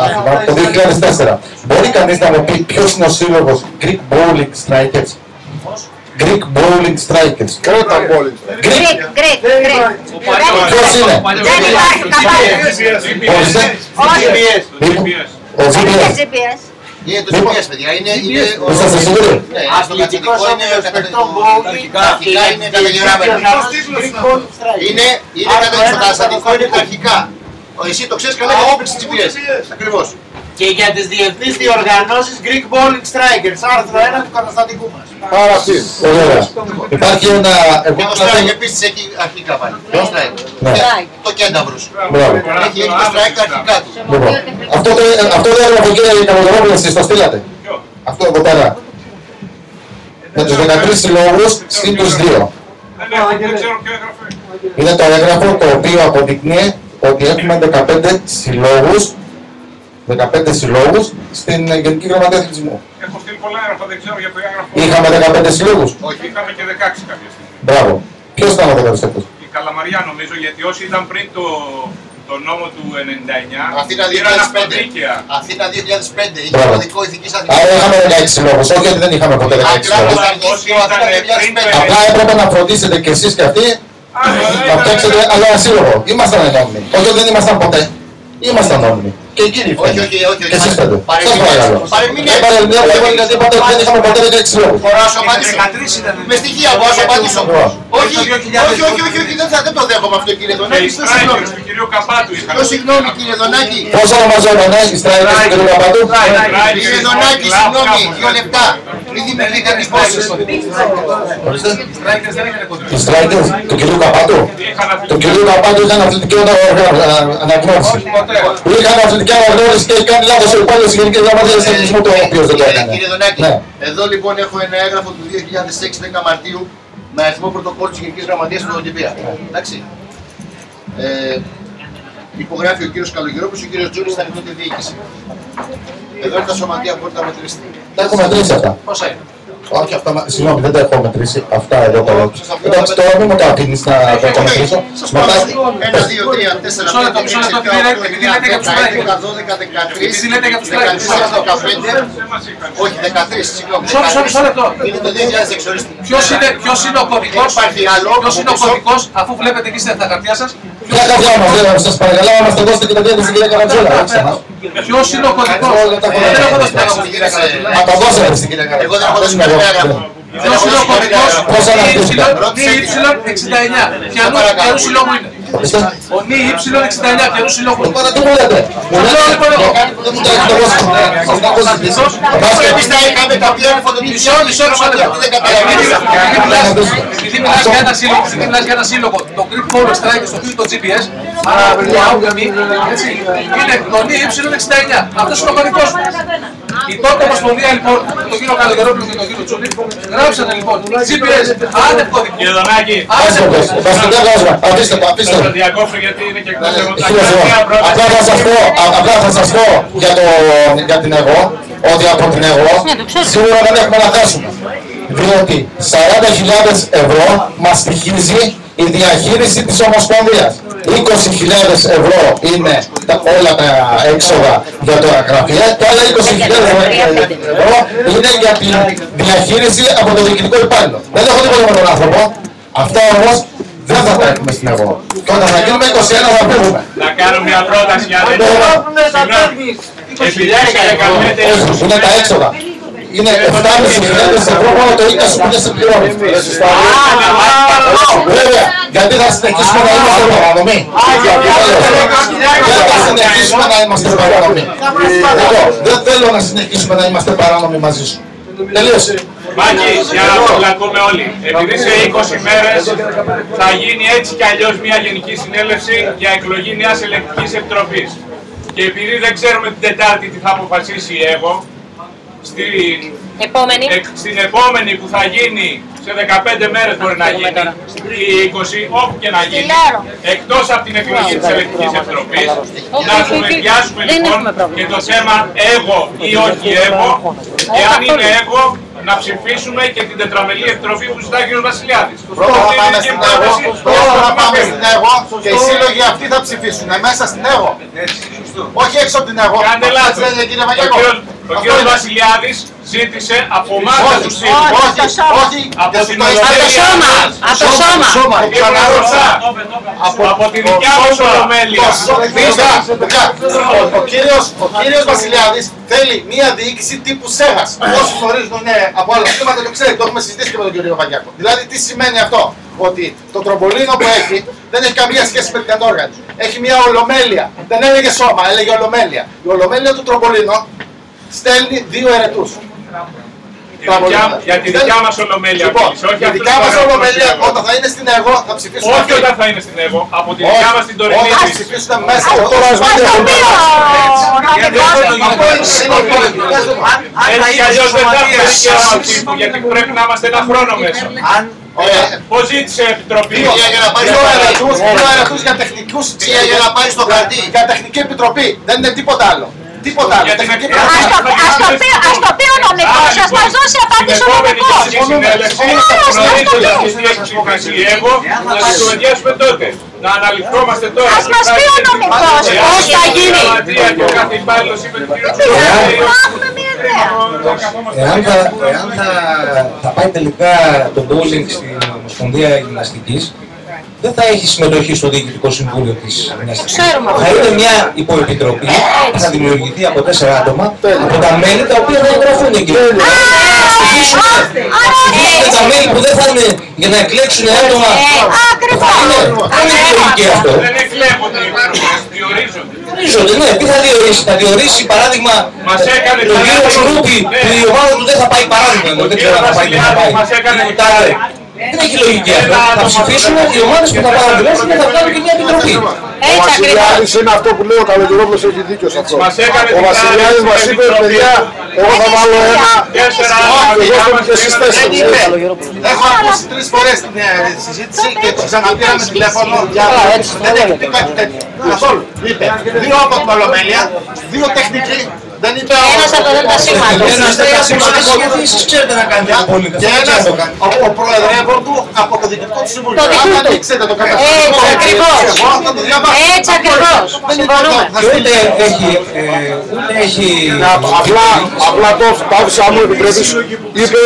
άθλημα, το 2004, μπορεί κανείς να μου πει ποιος είναι ο σύλλογος Greek Bowling Strikers? Greek Bowling Strikers. Κρέτα Bowling. Greek. Ποιος είναι? Δεν υπάρχει καπάκι. Ο GPS. Είναι το GPS, παιδιά. Είσαστε σίγουροι? Αθλητικός ομιλοσπεκτών bowling. Αρχικά είναι καταγεγραμμένο. Είναι καταστατικό, είναι αρχικά. Εσύ το ξέρεις καλά και όπλες της GPS. Ακριβώς. Και για τις διεθνείς διοργανώσεις Greek Bowling Strikers, άρθρο 1 του καταστατικού μας. Άρα αυτή. Υπάρχει ένα... Και το strike επίσης έχει αρχικά πάλι. Το strike. Το κένταυρος. Έχει το strike αρχικά του. Αυτό το έγραφο κύριε Καμποδρόπουλο, εσείς το στείλατε? Αυτό εδώ πέρα. Με τους 13 συλλόγους συν τους 2. Είναι το έγγραφο το οποίο αποδεικνύει ότι έχουμε 15 συλλόγους στην Γενική Γραμματεία Αθλητισμού. Έχω στείλει πολλά έγγραφα, δεν ξέρω για το έγγραφο. Είχαμε 15 συλλόγους. Όχι, είχαμε και 16 κάποια στιγμή. Μπράβο. Ποιος ήταν ο 15ος? Η Καλαμαριά νομίζω, γιατί όσοι ήταν πριν το νόμο του 99, Αθήνα 2005. Αθήνα 2005, είχε κωδικό ηθικής αδικίας. Άρα είχαμε 16 συλλόγους, όχι ότι δεν είχαμε ποτέ 16 συλλόγους. Απλά έπρεπε να φροντίσετε κι εσείς και αυτοί να φτιάξετε άλλο ένα σύλλογο. Ήμασταν ενόμνοι. Όχι ότι δεν ήμασταν ποτέ. Ήμασταν νόμιμοι. Και εκείνοι φαίνεται. Όχι. Και εσείς φαίνεται. Σας παρακαλώ. Γιατί ποτέ δεν είχαμε ποτέ 16 συλλόγους. Μπορώ να σου απαντήσω. Με στοιχεία μπορώ να σου απαντήσω. Όχι, δεν το δέχομαι αυτό κύριε Δονάκη. Ποιο συγγνώμη κύριε Δονάκη. Πώς ονομαζόταν οι στράικες του κύριου Καπάτου? Κύριε Δονάκη, συγγνώμη, 2 λεπτά. Μην δημιουργείτε εντυπώσεις. Οι στράικες του κυρίου Καπάτου? Του κυρίου Καπάτου είχαν αθλητική αναγνώριση. Είχαν αθλητική αναγνώριση και κάνει λάθος ο υπάλληλος της Γενικής Γραμματείας Αθλητισμού, το οποίος δεν το έκανε. Κύριε Δονάκη, εδώ λοιπόν έχω ένα έγγραφο του 2006 10 Μαρτίου με αριθμό πρωτοκόλλου της Γενικής Γραμματείας του Ολυμπία. Εντάξει. Υπογράφει ο κύριος Καλογερόπουλος και ο κύριος Τζούνης στην τότε διοίκηση. Εδώ είναι τα σωματεία που μπορείτε να μετρήσετε. Τα έχω μετρήσει αυτά. Πόσα είναι? Όχι, αυτά, συγγνώμη, δεν τα έχω μετρήσει. Αυτά εδώ τα λέω. Εντάξει, τώρα μην μου τα αφήνεις να τα μετρήσω. Σας πάω 1, 2, 3, 4, 5, 6, 7, 8, 9, 10, 11, 12, 13. Τι λέτε για τους στράικες? Όχι, 13, συγγνώμη. Μισό λεπτό. Είναι το 2006 ορίστηκε. Ποιος είναι ο κωδικός, αφού βλέπετε εκεί στα χαρτιά σας? Ποια χαρτιά μας, σας παρακαλώ, να μας το δώσετε και τα διέτε στην κυρία Καρατζόλα. Ποιος είναι ο κωδικός? Δεν έχω δώσει την έξοδο. Να το δώσετε στην κυρία Καρατζόλα. Εγώ δεν έχω δώσει κανένα έγγραφο. Ποιος είναι ο κωδικός? Πώς αναρτήθηκα? Y69. Ποιανού συλλόγου είναι? Ο Y69. Ποιανού συλλόγου είναι? Τώρα τι μου λέτε? Μου λέτε λοιπόν εγώ. Δεν μου το έχετε δώσει. Μας και εμείς τα είχαμε τα οποία φωτοτυπία. Μισό λεπτό. Επειδή μιλάς για ένα σύλλογο, το Greek Bowling Strikers, το οποίο είναι το GPS, άρα είναι το Y69. Αυτός είναι ο κωδικός μου. Η τότε Ομοσπονδία λοιπόν, τον κύριο Καλογερόπουλο και τον κύριο Τσούλη, γράψανε λοιπόν GPS, άνευ κωδικού. Κύριε Δονάκη, αφήστε το. το διακόψω γιατί είναι και εκτός. Απλά θα σας πω για την ΕΓΟ, ότι από την ΕΓΟ σίγουρα δεν έχουμε να χάσουμε. Διότι 40.000 ευρώ μας στοιχίζει η διαχείριση της Ομοσπονδίας. 20.000 ευρώ είναι όλα τα έξοδα για το γραφεία και άλλα 20.000 ευρώ είναι για τη διαχείριση από το διοικητικό υπάλληλο. Δεν έχω τίποτα με τον άνθρωπο. Αυτά όμως Δεν θα τα έχουμε στην ΕΓΟ. Και όταν θα γίνουμε 21 θα φύγουμε. Να κάνω μια πρόταση για δεν είναι τα έξοδα. Είναι 7.500 ευρώ μόνο το ΙΚΑΣ που δεν σε πληρώνει. Βέβαια, γιατί θα συνεχίσουμε να είμαστε παρανομοί. Δεν θα συνεχίσουμε να είμαστε παρανομοί. Δεν θέλω να συνεχίσουμε να είμαστε παράνομοι μαζί σου. Τελείωσε. Μάκη, για να βλακούμε όλοι. Επειδή σε 20 μέρες θα γίνει έτσι κι αλλιώς μια γενική συνέλευση για εκλογή νέας ελεγκτικής επιτροπής. Και επειδή δεν ξέρουμε την Τετάρτη τι θα αποφασίσει η ΕΓΟ, στην επόμενη που θα γίνει σε 15 μέρες μπορεί να γίνει, η 20, όπου και να γίνει, εκτός από την εκλογή της Ελεκτικής Επιτροπής, να κουβεντιάσουμε λοιπόν και το θέμα ΕΓΟ ή όχι ΕΓΟ, και αν είναι ΕΓΟ, να ψηφίσουμε και την τετραμελή επιτροπή που ζητάει ο κ. Βασιλιάδης. Πρώτα θα πάμε στην ΕΓΟ και οι σύλλογοι αυτοί θα ψηφίσουν μέσα στην ΕΓΟ. Όχι έξω από την ΕΓΟ. Κάντε λάθος. Ο κ. Βασιλιάδης ζήτησε από εμάς να τους όχι, από την Ολομέλεια. Από το σώμα. Από τη δικιά μας Ολομέλεια. Ο κύριος Βασιλιάδης θέλει μια διοίκηση τύπου ΣΕΓΑΣ. Όσοι γνωρίζουν από άλλα θέματα το ξέρετε, το έχουμε συζητήσει και με τον κύριο Βαγγιάκο. Δηλαδή τι σημαίνει αυτό? Ότι το τρομπολίνο που έχει δεν έχει καμία σχέση με την κατόργανη. Έχει μια Ολομέλεια. Δεν έλεγε σώμα, έλεγε Ολομέλεια. Η Ολομέλεια του τρομπολίνο στέλνει 2 ερετούς. Για τη δικιά μας Ολομέλεια. Λοιπόν, η δικιά μας Ολομέλεια όταν θα είναι στην ΕΓΟ θα ψηφίσουμε. Όχι όταν θα είναι στην ΕΓΟ, από τη δικιά μας την τωρινή. Όχι, θα ψηφίσουμε μέσα στο έτσι κι αλλιώς δεν θα έχουμε δικαίωμα ψήφου, γιατί πρέπει να είμαστε ένα χρόνο μέσα. Πώς ζήτησε η Επιτροπή? Δύο ερετούς για τεχνικούς για να πάει στο χαρτί. Για τεχνική επιτροπή. Δεν είναι τίποτα άλλο. Τίποτα άλλο. Ας το πει ο νομικός, ας μας δώσει απάντηση ο νομικός. Να το κουβεντιάσουμε τότε. Να αναλυθόμαστε τώρα. Ας μας πει ο νομικός πώς θα γίνει. Εάν θα πάει τελικά το bowling στην Ομοσπονδία Γυμναστικής, δεν θα έχει συμμετοχή στο Διοικητικό Συμβούλιο της Γυμναστικής. Θα είναι μια υποεπιτροπή που θα δημιουργηθεί από 4 άτομα από τα μέλη τα οποία θα εγγραφούν εκεί. Τα μέλη που δεν θα είναι για να εκλέξουν άτομα. Δεν είναι λογική αυτό. Δεν εκλέγονται, διορίζονται. Διορίζονται, ναι. Τι θα διορίσει? Θα διορίσει παράδειγμα τον κύριο Σουρούπη που η ομάδα του δεν θα πάει παράδειγμα. Δεν ξέρω αν θα πάει, δεν θα πάει. Δεν έχει λογική αυτό. Θα ψηφίσουμε οι ομάδες που θα παραδηλώσουν και θα βγάλουν και μια επιτροπή. Ο Βασιλιάδης είναι αυτό που λέει ο Καλογερόπουλος, έχει δίκιο σε αυτό. Ο Βασιλιάδης μας είπε, παιδιά, εγώ θα βάλω ένα, εγώ θα και εσείς 4. Έχω ακούσει 3 φορές την συζήτηση και το ξαναπήραμε τηλέφωνο. Δεν έχει πει κάτι τέτοιο. Καθόλου. Είπε 2 από την Ολομέλεια, 2 τεχνικοί. Ένας από τα σήματα. Γιατί εσείς ξέρετε να κάνετε το πόλη. Και ένας ο προεδρεύων του από το Διοικητικό του Συμβούλιο. Αν ανοίξετε το καταστατικό, έτσι ακριβώς. Συμφωνούμε. Και ούτε έχει... Απλά το άφησα, μου επιτρέπεις, είπε,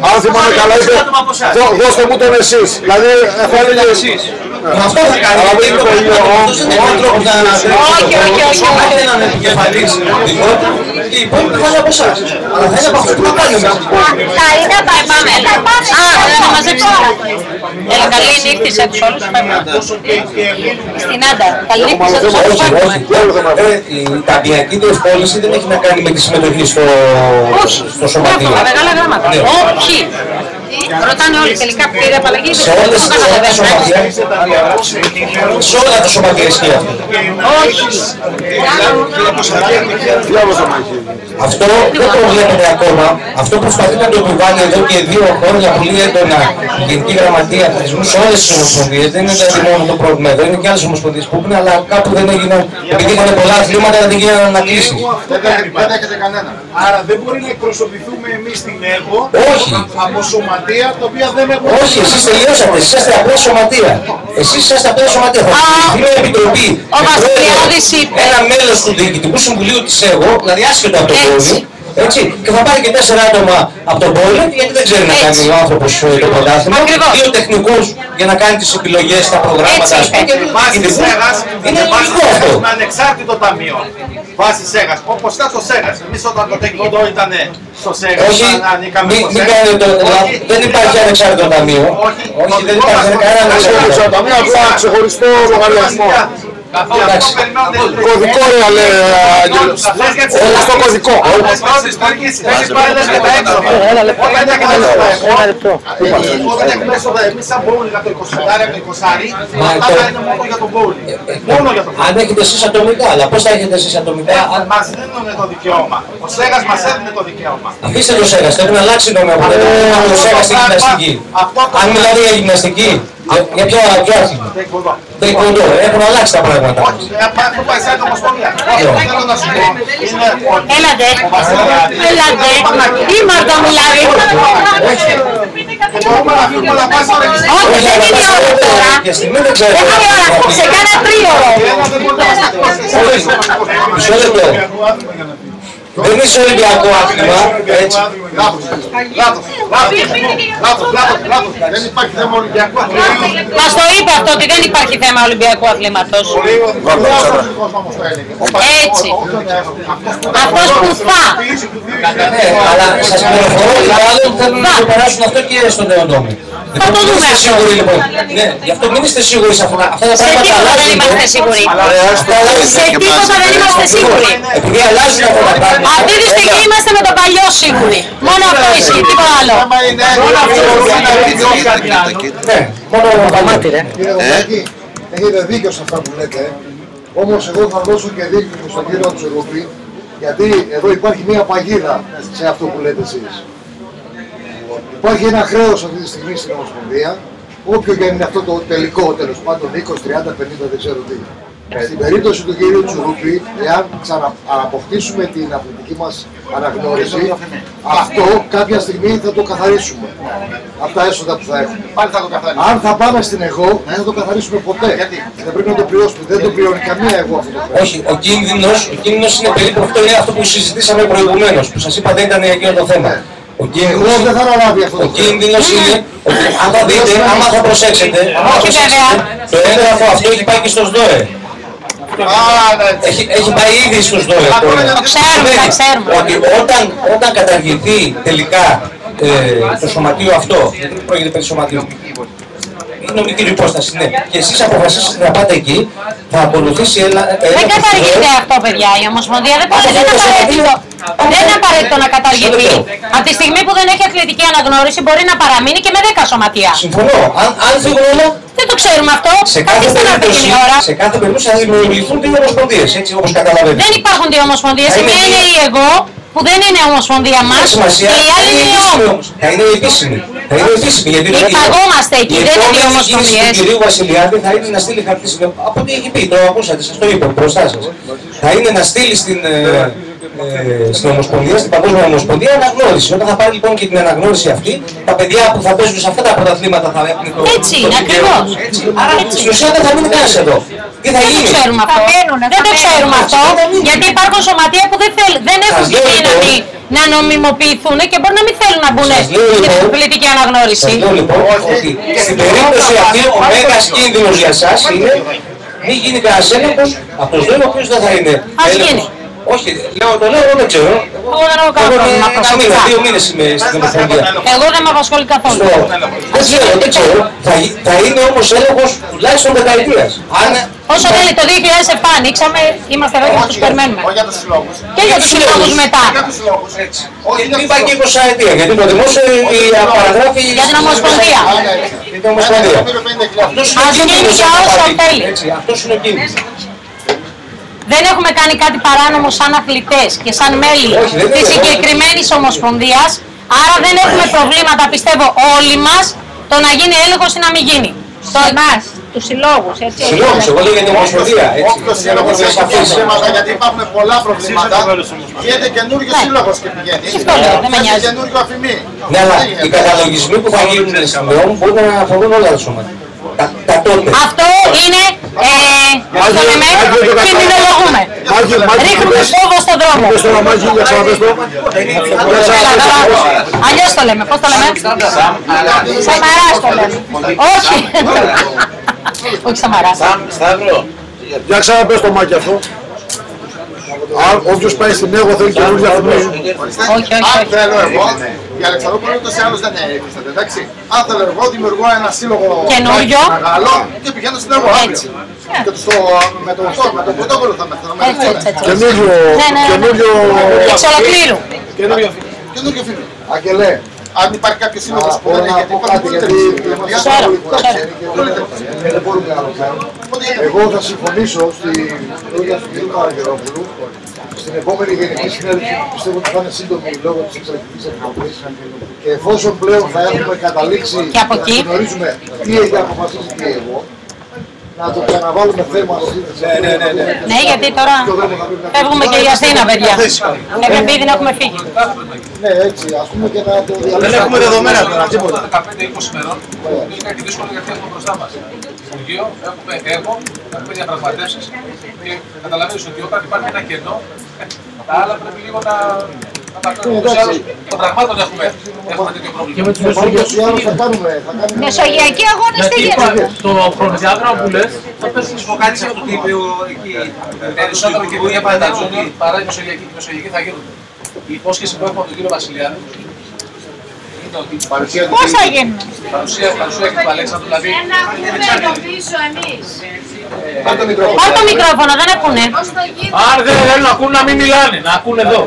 αν θυμάμαι καλά, είπε, δώστε μου τον εσείς. Δηλαδή, θα έλεγε εσείς. Αυτό θα κάνει. Όχι, έναν επικεφαλής και οι υπόλοιποι θα είναι από εσάς. Αλλά θα είναι από αυτούς που θα κάνουμε. Θα είναι από εμάς. Θα μαζέψουμε. Έλα, καλή νύχτη σε τους όλους. Στην Άντα. Καλή νύχτη σε τους όλους. Η ταμιακή διευκόλυνση δεν έχει να κάνει με τη συμμετοχή στο σωματείο. Μεγάλα γράμματα. Όχι. Ρωτάνε όλοι τελικά που πήρε απαλλαγή. Σε όλα τα σωματεία ισχύει αυτό. Όχι. Αυτό δεν προβλέπεται ακόμα. Αυτό προσπαθεί να το επιβάλλει εδώ και 2 χρόνια πολύ έντονα η Γενική Γραμματεία θεσμού σε όλες τις ομοσπονδίες. Δεν είναι δηλαδή μόνο το πρόβλημα εδώ, είναι και άλλες ομοσπονδίες που είναι, αλλά κάπου δεν έγιναν, επειδή είχαν πολλά αθλήματα, δεν γίνανε ανακλήσεις. Δεν έχετε κανένα. Άρα δεν μπορεί να εκπροσωπηθούμε εμείς στην ΕΓΟ από σωματεία τα οποία δεν έχουν. Όχι, εσείς τελειώσατε, εσείς είστε απλά σωματεία. Εσείς είστε απλά σωματεία. Θα δημιουργηθεί μια επιτροπή. Ο Βασιλιάδης είπε. Ένα μέλος του Διοικητικού Συμβουλίου της ΕΓΟ, δηλαδή άσχετο από το πόλη, Έτσι. Και θα πάρει και 4 άτομα από τον πόλεμο, γιατί δεν ξέρει να κάνει ο άνθρωπος το πρωτάθλημα. 2 τεχνικούς για να κάνει τις επιλογές στα προγράμματα. Είναι λογικό αυτό. Με ανεξάρτητο ταμείο. Βάσει Σέγας. Όπως ήταν στο Σέγας. Εμείς όταν το τεχνικό ήταν στο Σέγας. Όχι, δεν υπάρχει ανεξάρτητο ταμείο. Όχι, δεν υπάρχει κανένα ανεξάρτητο ταμείο. Απλά ξεχωριστό λογαριασμό. Κωδικό ρε λέει, όλο στο κωδικό. Όταν έχουμε έσοδα εμείς σαν bowling από το 25 από το 20, αυτά είναι μόνο για τον bowling. Αν έχετε εσείς ατομικά, αλλά πώς θα έχετε εσείς ατομικά? Μας δίνουν το δικαίωμα. Ο Σέγας μας έδινε το δικαίωμα. Αφήστε το Σέγας, πρέπει να αλλάξει νόμο από το Σέγας στη γυμναστική. Αν μιλάτε για γυμναστική, για ποιο άθλημα? Τεϊκβοντό, έχουν αλλάξει τα πράγματα. Όχι, αυτό πάει σαν ομοσπονδία. Θέλω να σου πω, Έλατε, τι Μάρτα μιλάει. Όχι, δεν είναι ώρα τώρα. Έχαμε ώρα, σε κάνα τρίωρο. Μισό λεπτό. Δεν είσαι Ολυμπιακό άθλημα, έτσι. Λάθος. Δεν υπάρχει θέμα Ολυμπιακού αθλήματος. Μας το είπε αυτό ότι δεν υπάρχει θέμα Ολυμπιακού αθλήματος. Έτσι. Αυτός που θα. Αλλά σας πληροφορώ ότι άλλοι θέλουν να το περάσουν αυτό και στον νεοντόμι. Θα το δούμε αυτό. Ναι, γι' αυτό μην είστε σίγουροι σε αυτά τα πράγματα. Σε τίποτα δεν είμαστε σίγουροι. Σε τίποτα δεν είμαστε σίγουροι. Επειδή αλλάζουν αυτά τα πράγματα. Αυτή τη στιγμή είμαστε με το παλιό σίγουροι. Μόνο αυτό ισχύει, τίποτα άλλο. Μόνο παλμάτι ρε. Έχετε δίκιο σε αυτά που λέτε. Όμως εγώ θα δώσω και δίκιο στον κύριο Τσουρούπη, γιατί εδώ υπάρχει μια παγίδα σε αυτό που λέτε εσείς. Υπάρχει ένα χρέος αυτή τη στιγμή στην Ομοσπονδία, όποιο και είναι αυτό το τελικό, τέλος πάντων 20, 30, 50, δεν ξέρω τι. Στην περίπτωση του κύριου Τσουρούπη, εάν ξανααποκτήσουμε την αθλητική μας αναγνώριση, αυτό κάποια στιγμή θα το καθαρίσουμε. Αυτά έσοδα που θα έχουμε. Αν θα πάμε στην ΕΓΟ, δεν θα το καθαρίσουμε ποτέ. Γιατί δεν πρέπει να το πληρώσουμε. Δεν το πληρώνει καμία ΕΓΟ αυτό το πράγμα. Όχι, ο κίνδυνος είναι περίπου αυτό, είναι αυτό που συζητήσαμε προηγουμένως, που σας είπα δεν ήταν εκείνο το θέμα. Ο κίνδυνος είναι ότι άμα δείτε, άμα θα προσέξετε, το έγγραφο αυτό έχει πάει και στο ΣΔΟΕ. Έχει πάει ήδη στους ΔΟΕ. Το ξέρουμε. Ότι όταν καταργηθεί τελικά το σωματείο αυτό, δεν πρόκειται περί σωματείου, η νομική υπόσταση, ναι. Και εσείς αποφασίσετε να πάτε εκεί, θα ακολουθήσει δεν καταργείται αυτό, παιδιά. Η Ομοσπονδία δεν είναι απαραίτητο να καταργηθεί. Από τη στιγμή που δεν έχει αθλητική αναγνώριση, μπορεί να παραμείνει και με 10 σωματεία. Συμφωνώ. Αν φύγουν όλα. Δεν το ξέρουμε αυτό. Σε κάθε περίπτωση θα δημιουργηθούν δύο ομοσπονδίες, έτσι όπως καταλαβαίνετε. Δεν υπάρχουν δύο ομοσπονδίες. Η μία είναι η ΕΓΟ, που δεν είναι ομοσπονδία μας, και η άλλη είναι η ΟΜ. Θα είναι επίσημη. Γιατί υπαγόμαστε εκεί, δεν είναι δύο ομοσπονδίες. Του κυρίου Βασιλιάδη θα είναι να στείλει χαρτί από ό,τι έχει πει, το ακούσατε, σας το είπα μπροστά σας. Θα είναι να στείλει στην Ομοσπονδία, στην Παγκόσμια Ομοσπονδία αναγνώριση. Όταν θα πάρει λοιπόν και την αναγνώριση αυτή, τα παιδιά που θα παίζουν σε αυτά τα πρωταθλήματα θα έχουν το. Έτσι είναι, ακριβώς. Άρα στην ουσία δεν θα μείνει κανένας εδώ. Τι θα γίνει? Δεν το ξέρουμε αυτό, γιατί υπάρχουν σωματεία που δεν έχουν τη δύναμη να νομιμοποιηθούν και μπορεί να μην θέλουν να μπουν στην πολιτική αναγνώριση. Σας λέω λοιπόν ότι στην περίπτωση αυτή ο μέγας κίνδυνος για εσάς είναι μην γίνει κανένας έλεγχος από τους δύο, ο οποίος δεν θα είναι έλεγχος. Όχι, το λέω, δεν ξέρω. Εγώ δεν έχω κανένα πρόβλημα. 2 μήνες είμαι στην Ομοσπονδία. Εγώ δεν με απασχολεί καθόλου. Δεν ξέρω. Θα είναι όμως έλεγχος τουλάχιστον δεκαετίας. Όσο θέλει, το 2007 ανοίξαμε, είμαστε εδώ και να τους περιμένουμε. Όχι για τους συλλόγους. Και για τους συλλόγους μετά. Όχι, μην πάει και 20 ετία, γιατί το δημόσιο παραγράφει για την Ομοσπονδία. Ας γίνει για όσο θέλει. Αυτός είναι ο κίνδυνος. Δεν έχουμε κάνει κάτι παράνομο σαν αθλητές και σαν μέλη της συγκεκριμένης ομοσπονδίας, άρα δεν έχουμε προβλήματα, πιστεύω όλοι μας, το να γίνει έλεγχος ή να μην γίνει. Στο εμάς, τους συλλόγους, έτσι. Συλλόγους, εγώ λέω για την Ομοσπονδία. Όποιος σύλλογος έχει προβλήματα, γιατί υπάρχουν πολλά προβλήματα, γίνεται καινούργιος σύλλογος και πηγαίνει. Αυτό λέω, δεν με νοιάζει. Καινούργιο αφημί. Ναι, αλλά οι καταλογισμοί που θα γίνουν στην ΕΟΜ μπορούν να αφορούν όλα τα σώματα. Αυτό είναι Πώς το λέμε, κινδυνολογούμε. Ρίχνουμε φόβο στον δρόμο. Αλλιώς το λέμε, πώς το λέμε. Σαμαράς το λέμε. Όχι. Όχι Σαμαράς. Σταύρο. Για ξαναπες το μάκι αυτό. Όποιος πάει στην ΕΓΟ θέλει καινούργια φημίζει. Όχι. Αν θέλω εγώ, η Αλεξανδρούπολη ούτως ή άλλως δεν έφταται, εντάξει. Αν θέλω εγώ, δημιουργώ ένα σύλλογο μεγάλο και πηγαίνω στην ΕΓΟ αύριο. Και με το πρωτόκολλο θα μεθαίνω. Καινούργιο... Εξ ολοκλήρου. Καινούργιο φίλο. Αγγελέ. Αν υπάρχει κάποιο σύλλογο που δεν έχει, γιατί υπάρχει εγώ θα συμφωνήσω στην λόγια του κ. Καραγερόπουλου. Στην επόμενη γενική συνέλευση που πιστεύω ότι θα είναι σύντομη λόγω της εξελικτικής εκπομπής και εφόσον πλέον θα έχουμε καταλήξει να γνωρίζουμε τι έχει αποφασίσει και εγώ, να το ξαναβάλουμε θέμα σύνθεση. Ναι, γιατί τώρα φεύγουμε και για Αθήνα, παιδιά. Επειδή δεν έχουμε φύγει. Ναι, έτσι, ας πούμε και να το διαλύσουμε. Δεν έχουμε δεδομένα τώρα, τίποτα. 15-20 ημερών είναι κάτι δύσκολο γιατί έχουμε μπροστά μας. Υπουργείο, έχουμε έργο, έχουμε διαπραγματεύσεις και καταλαβαίνεις ότι όταν υπάρχει ένα κενό, τα άλλα πρέπει λίγο να τα κάνουμε. Των πραγμάτων έχουμε τέτοιο πρόβλημα. Και με τους Μεσογειακούς θα κάνουμε. Μεσογειακοί αγώνες τι γίνεται. Το χρονοδιάγραμμα που λες, θα πες να σου πω κάτι από το τι είπε εκεί. Περισσότερο και η Παντατζόνη παρά οι Μεσογειακοί. Οι Μεσογειακοί θα γίνουν. Η υπόσχεση που έχουμε από τον κύριο Βασιλιάδη είναι ότι πώς θα γίνουν. Παρουσία του Αλέξανδρου, δηλαδή. Πάρ' το μικρόφωνο, δεν ακούνε. Αν δεν θέλουν να ακούνε, να μην μιλάνε, να ακούνε εδώ.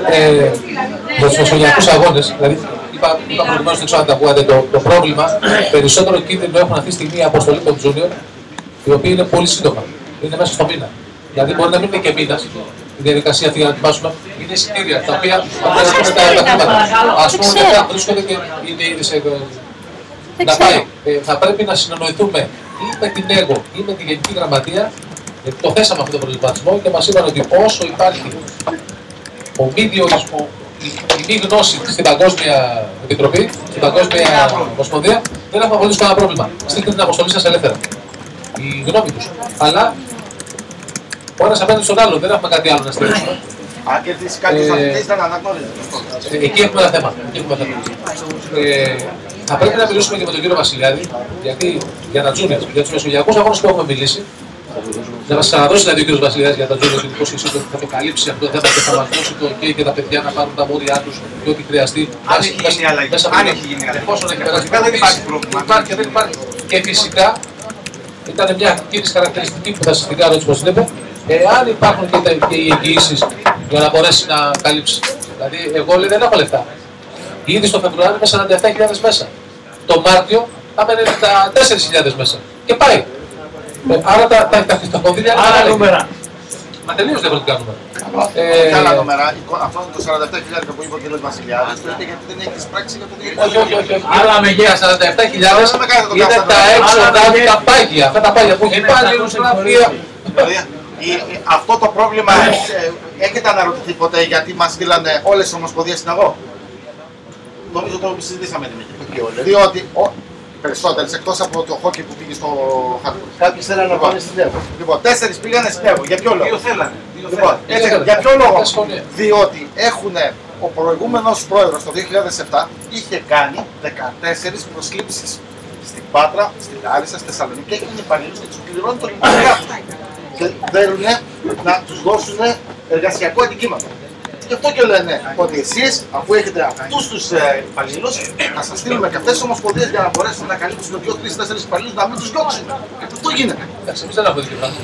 Για τους Μεσογειακούς αγώνες, δηλαδή είπα προηγουμένως, δεν ξέρω αν τα ακούγατε, το πρόβλημα περισσότερο κίνδυνο έχουν αυτή τη στιγμή η αποστολή των Junior, οι οποίοι είναι πολύ σύντομα. Είναι μέσα στο μήνα. Δηλαδή μπορεί να μην είναι και μήνας η διαδικασία αυτή για να ετοιμάσουμε. Είναι εισιτήρια τα οποία θα τα χρήματα. Ας πούμε μετά βρίσκονται και είναι ήδη σε. Να πάει. Θα πρέπει να συνεννοηθούμε ή με την ΕΓΟ ή με τη Γενική Γραμματεία. Το θέσαμε αυτό το προβληματισμό και μας είπαν ότι όσο υπάρχει η μη γνώση στην Παγκόσμια Επιτροπή, στην Παγκόσμια Ομοσπονδία, δεν έχουμε απολύτως κανένα πρόβλημα. Στείλτε την αποστολή σας ελεύθερα. Η γνώμη τους. Αλλά ο ένας απέναντι στον άλλον, δεν έχουμε κάτι άλλο να στείλουμε. Αν κερδίσει κάποιος αθλητής δεν αναγνώριζε. Εκεί έχουμε ένα θέμα. Θα πρέπει να μιλήσουμε και με τον κύριο Βασιλιάδη, γιατί για τα Junior, για τους Μεσογειακούς αγώνες που έχουμε μιλήσει, να μας ξαναδώσει δηλαδή ο κύριος Βασιλιάδης για τα Junior την υπόσχεση ότι θα το καλύψει αυτό το θέμα και θα μας δώσει το OK και τα παιδιά να πάρουν τα μόρια τους και ό,τι χρειαστεί. Αν έχει γίνει αλλαγή. Αν έχει γίνει αλλαγή. Εφόσον έχει περάσει. Δεν υπάρχει πρόβλημα. Υπάρχει και δεν υπάρχει. Και φυσικά ήταν μια κίνηση χαρακτηριστική που θα σας την κάνω έτσι όπως είπε, εάν υπάρχουν και οι εγγυήσεις για να μπορέσει να καλύψει. Δηλαδή, εγώ λέει δεν έχω λεφτά. Ήδη στο Φεβρουάριο με 47.000 μέσα. Το Μάρτιο θα μένει τα 4.000 μέσα. Και πάει. Άρα τα κονδύλια είναι άλλα νούμερα. Μα τελείως διαφορετικά νούμερα. Άλλα νούμερα. Αυτό το 47.000 που είπε ο κ. Βασιλιάδης, γιατί δεν έχει εισπράξει για το 2000. Όχι. Άλλα με γέα 47.000 είναι τα έξοδα, τα πάγια. Αυτά τα πάγια που έχει πάλι σε γραφεία. Αυτό το πρόβλημα έχετε αναρωτηθεί ποτέ γιατί μας στείλανε όλες τις ομοσπονδίες στην ΑΓΟ. Νομίζω το συζητήσαμε την εκεί. Διότι οι περισσότερες εκτός από το χόκκι που πήγε στο χάρτη. Κάποιοι θέλανε να πάνε στην ΕΒΟ. Λοιπόν, 4 πήγανε στην ΕΒΟ. Για ποιο λόγο? Δύο θέλανε. Για ποιο λόγο? Διότι έχουν ο προηγούμενος πρόεδρος το 2007 είχε κάνει 14 προσλήψεις στην Πάτρα, στην Λάρισα, στη Θεσσαλονίκη και έγινε υπαλλήλους και τους πληρώνει το λιμενικά τους. Και θέλουν να τους δώσουν εργασιακό αντικείμενο. Γι' αυτό και λένε ότι εσείς, αφού έχετε αυτούς τους υπαλλήλους, να σας στείλουμε και αυτές τις ομοσπονδίες για να μπορέσουν να καλύψουν 2-3-4 υπαλλήλους, να μην τους διώξουν. Και αυτό γίνεται. Εμείς δεν έχουμε δίκιο πράγμα.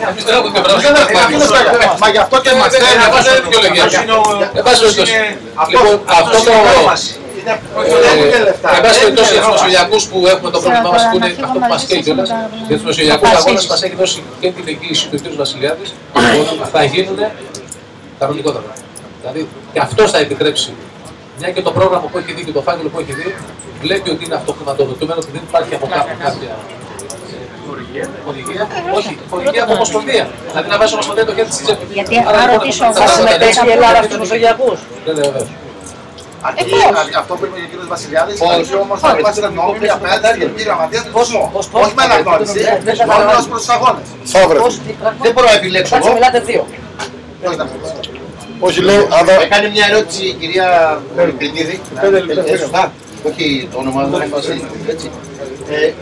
Εμείς δεν έχουμε δίκιο πράγμα. Μα γι' αυτό και μας στέλνουν. Δεν είναι δικαιολογία. Λοιπόν, αυτό το... Εν πάση περιπτώσει για τους Μεσογειακούς που έχουμε το πρόβλημά μας, που είναι αυτό που μας καίει κιόλας, για τους Μεσογειακούς αγώνες μας έχει δώσει και την εγγύηση του κ. Βασιλιάδης, ότι θα γίνουν κανονικότερα. Δηλαδή και αυτός θα επιτρέψει, μια και το πρόγραμμα που έχει δει και το φάκελο που έχει δει, βλέπει ότι είναι αυτοχρηματοδοτούμενο, ότι δεν υπάρχει από κάπου κάποια οδηγία. Όχι, οδηγία από ομοσπονδία. Δηλαδή να βάζει ομοσπονδία το χέρι της τσέπη. Γιατί αν ρωτήσω, θα συμμετέχει η Ελλάδα στους Μεσογειακούς. Ναι, βεβαίως. Αυτό που είπε ο κύριος Βασιλιάδης, όχι όμως να υπάρξει νόμιμη απέναντι στην Γενική Γραμματεία του Δήμου. Όχι με αναγνώριση, μόνο ως προς τους αγώνες. Δεν μπορώ να επιλέξω εγώ. Μιλάτε δύο. Όχι, λέει, έκανε μια ερώτηση η κυρία Κριτίδη. Όχι το όνομα του έτσι.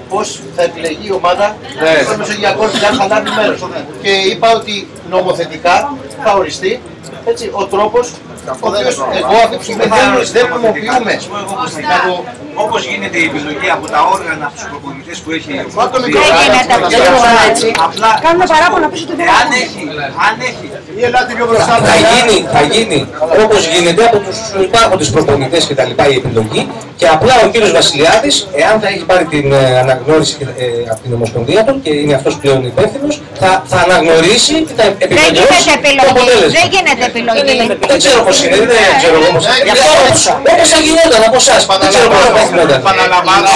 Πώς θα επιλεγεί η ομάδα στο Μεσογειακό και αν θα λάβει μέρος. Και είπα ότι νομοθετικά θα οριστεί έτσι, ο τρόπος ο οποίος εγώ αυτή τη στιγμή δεν χρησιμοποιούμε. Όπως γίνεται η επιλογή από τα όργανα από τους προπονητές που έχει η ομάδα. Κάνουμε παράπονα πίσω του αν έχει. Θα γίνει όπως γίνεται από τους υπάρχοντες προπονητές και τα λοιπά η επιλογή και απλά ο κύριος Βασιλιάδης, εάν θα έχει πάρει την αναγνώριση από την Ομοσπονδία του και είναι αυτός πλέον υπεύθυνος, θα αναγνωρίσει και θα επιβεβαιώσει το αποτέλεσμα. Δεν γίνεται επιλογή. Δεν ξέρω πώς είναι, δεν ξέρω όμως. Όπως θα γινόταν από εσάς, δεν ξέρω πώς θα γινόταν. Επαναλαμβάνω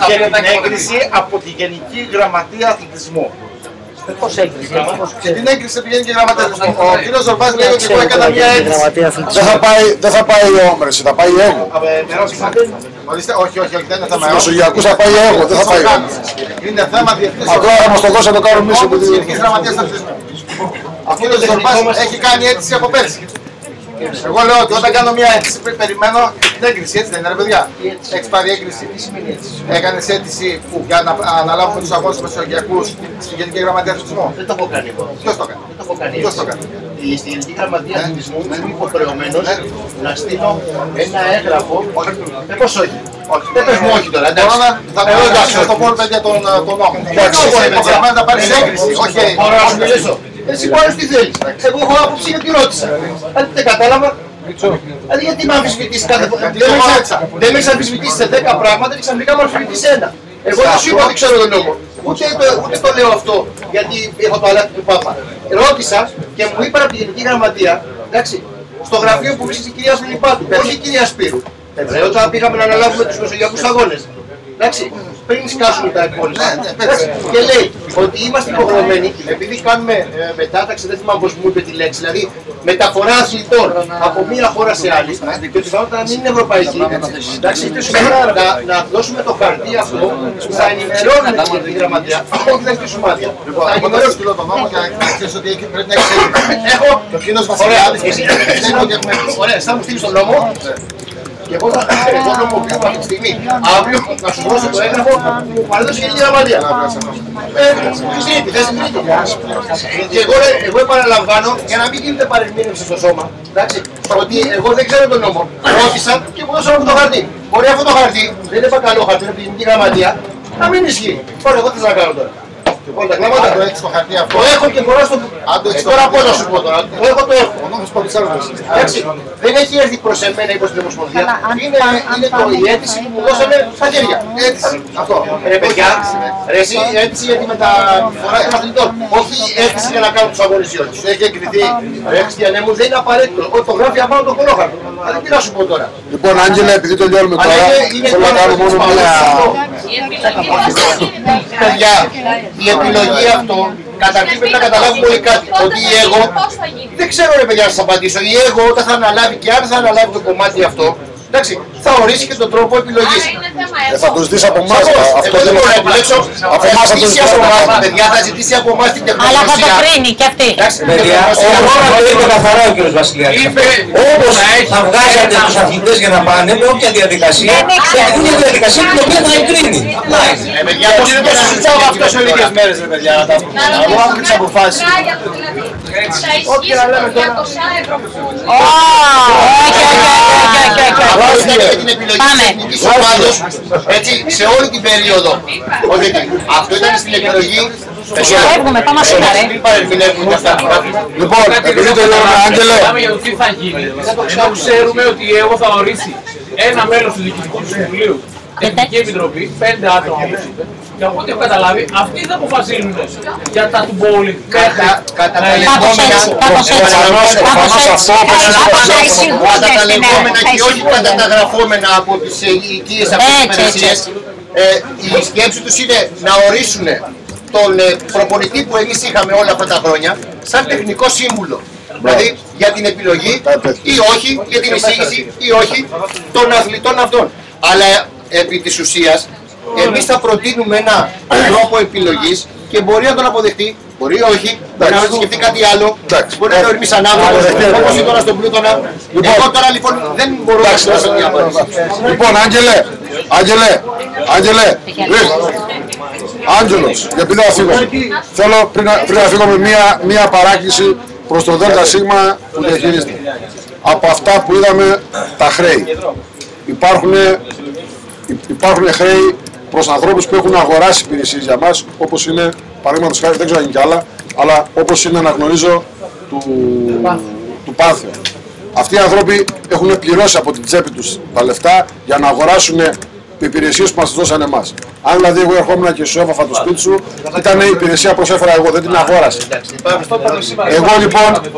την έγκριση από τη Γενική Γραμματεία Αθλητισμού. Πώς έγκρισε. Την έγκρισε πηγαίνει και η Γραμματεία Αθλητισμού. Ο κύριος Ζορμπάς λέει ότι εγώ έκανα μια έγκριση. Δεν θα πάει η Όμρεση, θα πάει η ΕΓΟ. Όχι, δεν είναι θέμα. Στους Μεσογειακούς θα πάει η ΕΓΟ, δεν θα πάει η Όμρεση. Είναι θέμα διεθνής. Απλά θα μας το δώσει να το κάνουμε εμείς. Της Γενικής Γραμματείας Αθλητισμού. Ο κύριος Ζορμπάς έχει κάνει αίτηση από πέρσι. Εγώ λέω ότι όταν κάνω μια αίτηση περιμένω την έγκριση, έτσι δεν είναι ρε παιδιά. Έχεις πάρει έγκριση. Έκανες αίτηση για να αναλάβουμε τους αγώνες μεσογειακούς στη Γενική Γραμματεία Αθλητισμού. Δεν το έχω κάνει εγώ. Ποιος το κάνει? Ποιος το κάνει? Στη Γενική Γραμματεία Αθλητισμού είμαι υποχρεωμένος να στείλω ένα έγγραφο. Πώς όχι? Δεν πες μου όχι τώρα, εντάξει. Θα πω στο πόλο για τον νόμο. Υποχρεωμένος να πάρεις έγκριση. Μπορώ να σου μιλήσω. Εσύ πάρεις τι θέλεις. Εγώ έχω άποψη γιατί ρώτησα. Αν δεν κατάλαβα. Δηλαδή γιατί με αμφισβητείς κάθε φορά. Δεν με έχεις αμφισβητήσει σε 10 πράγματα και ξαφνικά με αμφισβητείς ένα. Εγώ δεν σου είπα ότι ξέρω τον νόμο. Ούτε το λέω αυτό γιατί έχω το αλάτι του Πάπα. Ρώτησα και μου είπαν από τη Γενική Γραμματεία, εντάξει, στο γραφείο που βρίσκεται η κυρία Φιλιππάτου, όχι η κυρία Σπύρου. Όταν πήγαμε να αναλάβουμε τους μεσογειακούς αγώνες. Εντάξει, πριν σκάσουν τα υπόλοιπα. Και λέει ότι είμαστε υποχρεωμένοι, επειδή κάνουμε μετάταξη, δεν θυμάμαι πώς μου είπε τη λέξη, δηλαδή μεταφορά αθλητών από μία χώρα σε άλλη, και ότι πιθανότατα να μην είναι ευρωπαϊκή, εντάξει, να δώσουμε το χαρτί αυτό, θα ενημερώνουμε την Γενική Γραμματεία, όχι να έχει σωμάτια. Θα ενημερώσουμε τον νόμο και να ξέρεις ότι πρέπει να έχεις έγκριση. Έχω το κοινός Βασιλιάδης και ωραία, θα μου στείλεις τον νόμο. Και εγώ νομοποιώ αυτή τη στιγμή. Αύριο να σου δώσω το έγγραφο που παρέδωσε η Γενική Γραμματεία. Τρίτη, θες την τρίτη. Και εγώ επαναλαμβάνω για να μην γίνεται παρεμήνευση στο σώμα. Εντάξει, ότι εγώ δεν ξέρω τον νόμο. Ρώτησα και μου δώσαν αυτό το χαρτί. Μπορεί αυτό το χαρτί, δεν είναι καλό χαρτί, είναι από τη Γενική Γραμματεία, να μην ισχύει. Τώρα εγώ τι θα κάνω τώρα. Λοιπόν, τα κλάματα το έχεις στο χαρτί αυτό. Το έχω και μπορώ στο... Τώρα πώς να σου πω τώρα. Το έχω, το έχω. Εντάξει, δεν έχει έρθει προς εμένα ή προς την Ομοσπονδία. Είναι η αίτηση που μου δώσανε στα χέρια. Αίτηση. Αυτό. Ρε παιδιά, εσύ αίτηση για τη μεταφορά των αθλητών. Όχι αίτηση για να κάνουν τους αγώνες ή όχι. Έχει εγκριθεί. Ρε Χριστιανέ μου, δεν είναι απαραίτητο. Το γράφει απάνω το κολόχαρτο. Αλλά τι να σου πω τώρα. Λοιπόν, Άγγελε, επειδή τελειώνουμε τώρα, θέλω να κάνω μόνο μια... Παιδιά, η επιλογή αυτό, καταρχήν πρέπει να καταλάβουμε όλοι κάτι. Ότι εγώ, δεν ξέρω ρε παιδιά να σας απαντήσω, η εγώ όταν θα αναλάβει και αν θα αναλάβει το κομμάτι αυτό, εντάξει, θα ορίσει και τον τρόπο επιλογής. Θα το ζητήσει από εμάς. Αυτό δεν μπορώ να επιλέξω. Από εμάς θα το ζητήσει από εμάς. Παιδιά, θα ζητήσει από εμάς την τεχνολογία. Αλλά θα το κρίνει και αυτή. Παιδιά, το είπε καθαρά ο κ. Βασιλιάδης. Όπως θα βγάζατε τους αθλητές για να πάνε με όποια διαδικασία, είναι μια διαδικασία την οποία θα εγκρίνει. Παιδιά, πώς είναι το συζητάω αυτό σε λίγες μέρες, ρε παιδιά, να τα αποφασίσουμε. Εγώ έχω τις αποφάσεις. Όχι, να λέμε τώρα. Την επιλογή της εθνικής ομάδος, έτσι, σε όλη την περίοδο. Αυτό ήταν στην επιλογή. Φεύγουμε, πάμε σήμερα, ρε. Μην παρεμβαίνουμε αυτά. Λοιπόν, επειδή τελειώνουμε, Άγγελε. Πάμε για το τι θα γίνει. Να ξέρουμε ότι η ΕΟ θα ορίσει ένα μέλος του Διοικητικού του Συμβουλίου, Τεχνική Επιτροπή, 5 άτομα όπως είπε. Και από ό,τι έχω καταλάβει, αυτοί δεν αποφασίζουν για τα του bowling. Κατά τα λεγόμενα και όχι κατά τα γραφόμενα από τις οικίες αυτές τις υπηρεσίες, η σκέψη τους είναι να ορίσουν τον προπονητή που εμείς είχαμε όλα αυτά τα χρόνια σαν τεχνικό σύμβουλο. Δηλαδή για την επιλογή ή όχι, για την εισήγηση ή όχι των αθλητών αυτών. Αλλά επί της ουσίας, εμείς θα προτείνουμε ένα τρόπο επιλογής και μπορεί να τον αποδεχτεί, μπορεί όχι, μπορεί να σκεφτεί κάτι άλλο, μπορεί να το ορμήσει ανάποδο, όπως είναι τώρα στον Πλούτονα. Εγώ τώρα λοιπόν δεν μπορώ να σου δώσω μια απάντηση. Λοιπόν, Άγγελος, γιατί δεν θα φύγω. Θέλω πριν να φύγω με μία παράκληση προς το ΔΣ που διαχειρίζεται. Από αυτά που είδαμε τα χρέη. Υπάρχουν χρέη προς ανθρώπους που έχουν αγοράσει υπηρεσίες για μας, όπως είναι, παραδείγματος χάρη, δεν ξέρω αν είναι κι άλλα, αλλά όπως είναι να γνωρίζω του Πάνθεο. Αυτοί οι άνθρωποι έχουν πληρώσει από την τσέπη τους τα λεφτά για να αγοράσουν υπηρεσίες που μας δώσαν εμάς. Αν δηλαδή εγώ ερχόμουν και σου έβαφα το σπίτι σου, ήταν η υπηρεσία που προσέφερα εγώ, δεν την αγόρασα. Εγώ λοιπόν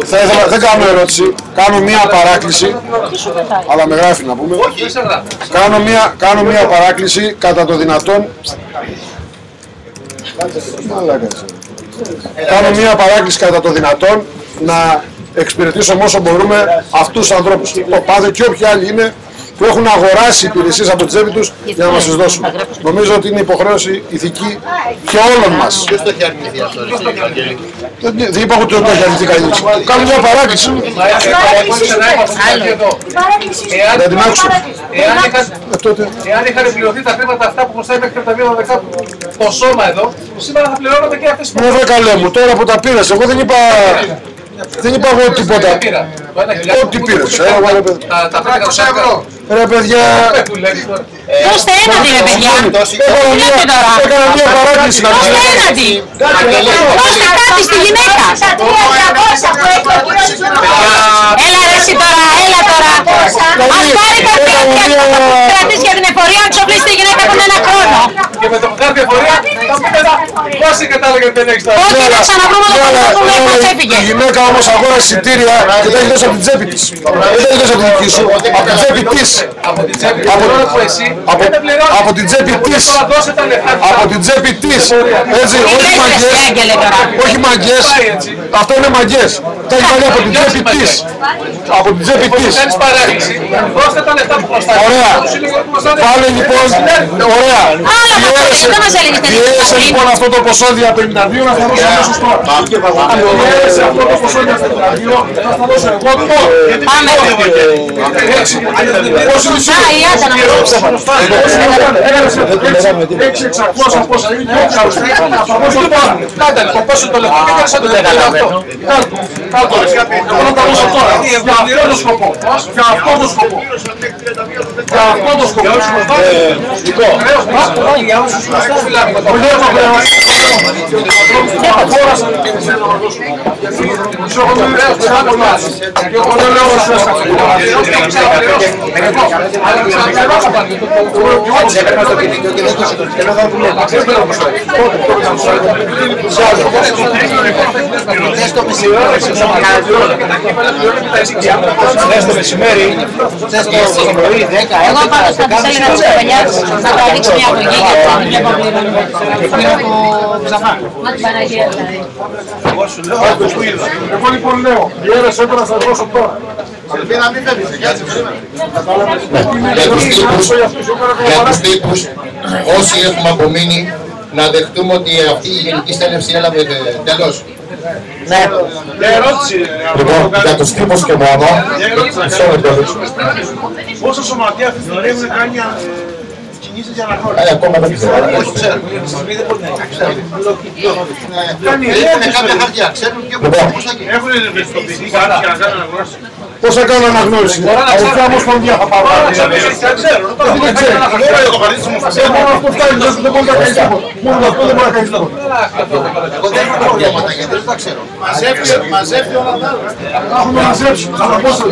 δεν κάνω ερώτηση, κάνω μία παράκληση, αλλά με γράφει να πούμε. Κάνω μία παράκληση κατά το δυνατόν. Κάνω μία παράκληση κατά το δυνατόν να εξυπηρετήσουμε όσο μπορούμε αυτούς τους ανθρώπους. Το Πάδε και όποιοι άλλοι είναι που έχουν αγοράσει υπηρεσίες από την τσέπη τους για να μας τις δώσουν. Νομίζω ότι είναι υποχρέωση ηθική και όλων μας. Ποιος το έχει αρνηθεί αυτό, δεν είπα ότι το έχει αρνηθεί κανείς. Κάνω μια παράκληση. Δεν την άκουσα. Εάν είχαν πληρωθεί τα χρήματα αυτά που χρωστάει μέχρι τα 2012 το σώμα εδώ, σήμερα θα πληρώνονται και αυτές τις πράγματα. Καλέ μου, τώρα που τα πήρες, εγώ δεν είπα... Δεν είπα εγώ τίποτα. Ό,τι πήρες. Τα 500 ευρώ. Ρε παιδιά... Δώστε έναντι ρε παιδιά. Έκανα μια παράκληση να δώστε έναντι. Δώστε κάτι στη γυναίκα. Έλα ρε εσύ τώρα, έλα τώρα. Ας πάρει κάτι κρατήσει για την εφορία να ξοφλήσει τη γυναίκα από ένα χρόνο. Και με το χάρτη εφορία πόσοι κατάλεγε δεν έχεις τα λεφτά. Ό,τι θα ξαναβρούμε το χρόνο που λέει πως έφυγε. Η γυναίκα όμως αγόρασε εισιτήρια και τα έχει δώσει από την τσέπη της. Δεν τα έχει δώσει από την δική σου, από την τσέπη της. Από την τσέπη της. Από την τσέπη της. Έτσι, όχι μαγκές. Όχι μαγκές. Αυτό είναι μαγκές. Τα έχει βάλει από την τσέπη της. Από την τσέπη της. Ωραία. Πάλι λοιπόν. Ωραία. Διέρεσε λοιπόν αυτό το ποσό δια 52 να θα δώσω αμέσως τώρα. Διέρεσε αυτό το ποσό δια 52 να θα δώσω εγώ τώρα. Πάμε. Πώς είναι σίγουρο. 6.600 πόσα είναι και θα δώσω τώρα. Κάτε λοιπόν πόσο το λεπτό και κάτσε το λεπτό αυτό. Κάτω ρε. Εγώ να τα δώσω τώρα. Για αυτό το σκοπό. Για αυτό το σκοπό. Για αυτό το σκοπό. Εγώ πάω στα σελίδα της κοπελιάς να το δείξω μια αγωγή για το Μα την Παναγία δηλαδή. Εγώ λοιπόν λέω, διέρεσε τώρα θα δώσω τώρα. Για τους τύπους, όσοι έχουμε απομείνει, να δεχτούμε ότι αυτή η Γενική Στέλευση έλαβε τέλος. Ναι. Λοιπόν, για τους τύπους και μόνο, πόσα σωματεία αυτή τη στιγμή έχουν κάνει κινήσεις για αναγνώριση. Ακόμα δεν ξέρω. Όχι, ξέρουν. Έχουν κάποια χαρτιά, ξέρουν και πώς θα γίνει. Έχουν ευαισθητοποιηθεί κάτι για να κάνουν αναγνώριση. Πώς θα κάνουν αναγνώριση. Από ποια ομοσπονδία θα πάρουν. Δεν ξέρω. Μόνο αυτό φτάνει, δεν μπορεί να κάνει τίποτα. Μόνο αυτό δεν μπορεί να κάνει τίποτα. Εγώ δεν έχω προβλήματα γιατί δεν τα ξέρω. Μαζεύει όλα τα άλλα. Έχουμε μαζέψει. Αλλά πώς θα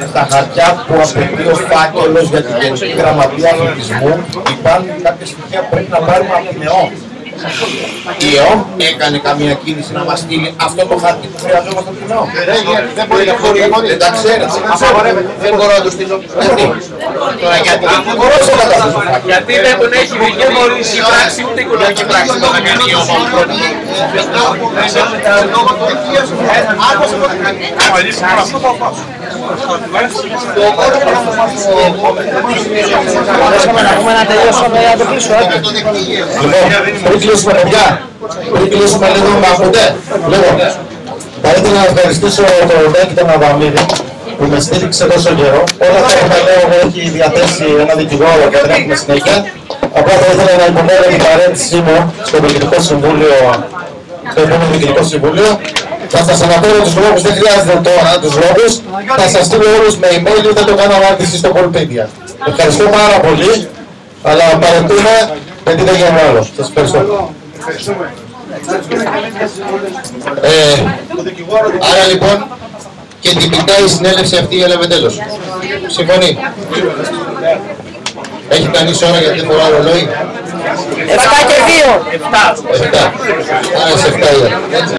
Στα χαρτιά που απαιτεί ο φάκελος για την Γενική Γραμματεία Αθλητισμού υπάρχουν κάποια στοιχεία που πρέπει να πάρουμε από την ΕΟ. Η ΕΟΜ έκανε καμία κίνηση να μας στείλει αυτό το χαρτί που χρειαζόμαστε από την ΕΟΜ. Δεν μπορεί να χωρί. Δεν τα ξέρετε. Δεν μπορώ να το στείλω. Τώρα γιατί δεν μπορώ να καταλάβω. Γιατί δεν τον έχει δικαιωματική πράξη, ούτε οικονομική πράξη να κάνει η ΕΟΜ. Να πούμε να τελειώσουμε για το κλείσω. Πριν κλείσουμε, παιδιά, πριν κλείσουμε λίγο με ακούτε. Θα ήθελα να ευχαριστήσω τον Ντάκη τον Αβαμίδη που με στήριξε τόσο καιρό. Όλα αυτά που θα λέω εγώ έχει διαθέσει ένα δικηγόρο και δεν έχουμε συνέχεια. Απλά θα ήθελα να υποβάλω την παρέτησή μου στο Διοικητικό Συμβούλιο, στο επόμενο Διοικητικό Συμβούλιο. Θα σας αναφέρω τους λόγους, δεν χρειάζεται τώρα τους λόγους. Θα σας στείλω όλους με email, δεν το κάνω ανάρτηση στο Πολυπίδια. Ευχαριστώ πάρα πολύ, αλλά παρετούμε γιατί δεν γίνω άλλο. Σας ευχαριστώ. Άρα λοιπόν και τυπικά η συνέλευση αυτή έλαβε τέλος. Συμφωνεί. Έχει κανείς ώρα γιατί φορά ρολόι. 7 και 2. 7. Άρα σε 7 ώρα.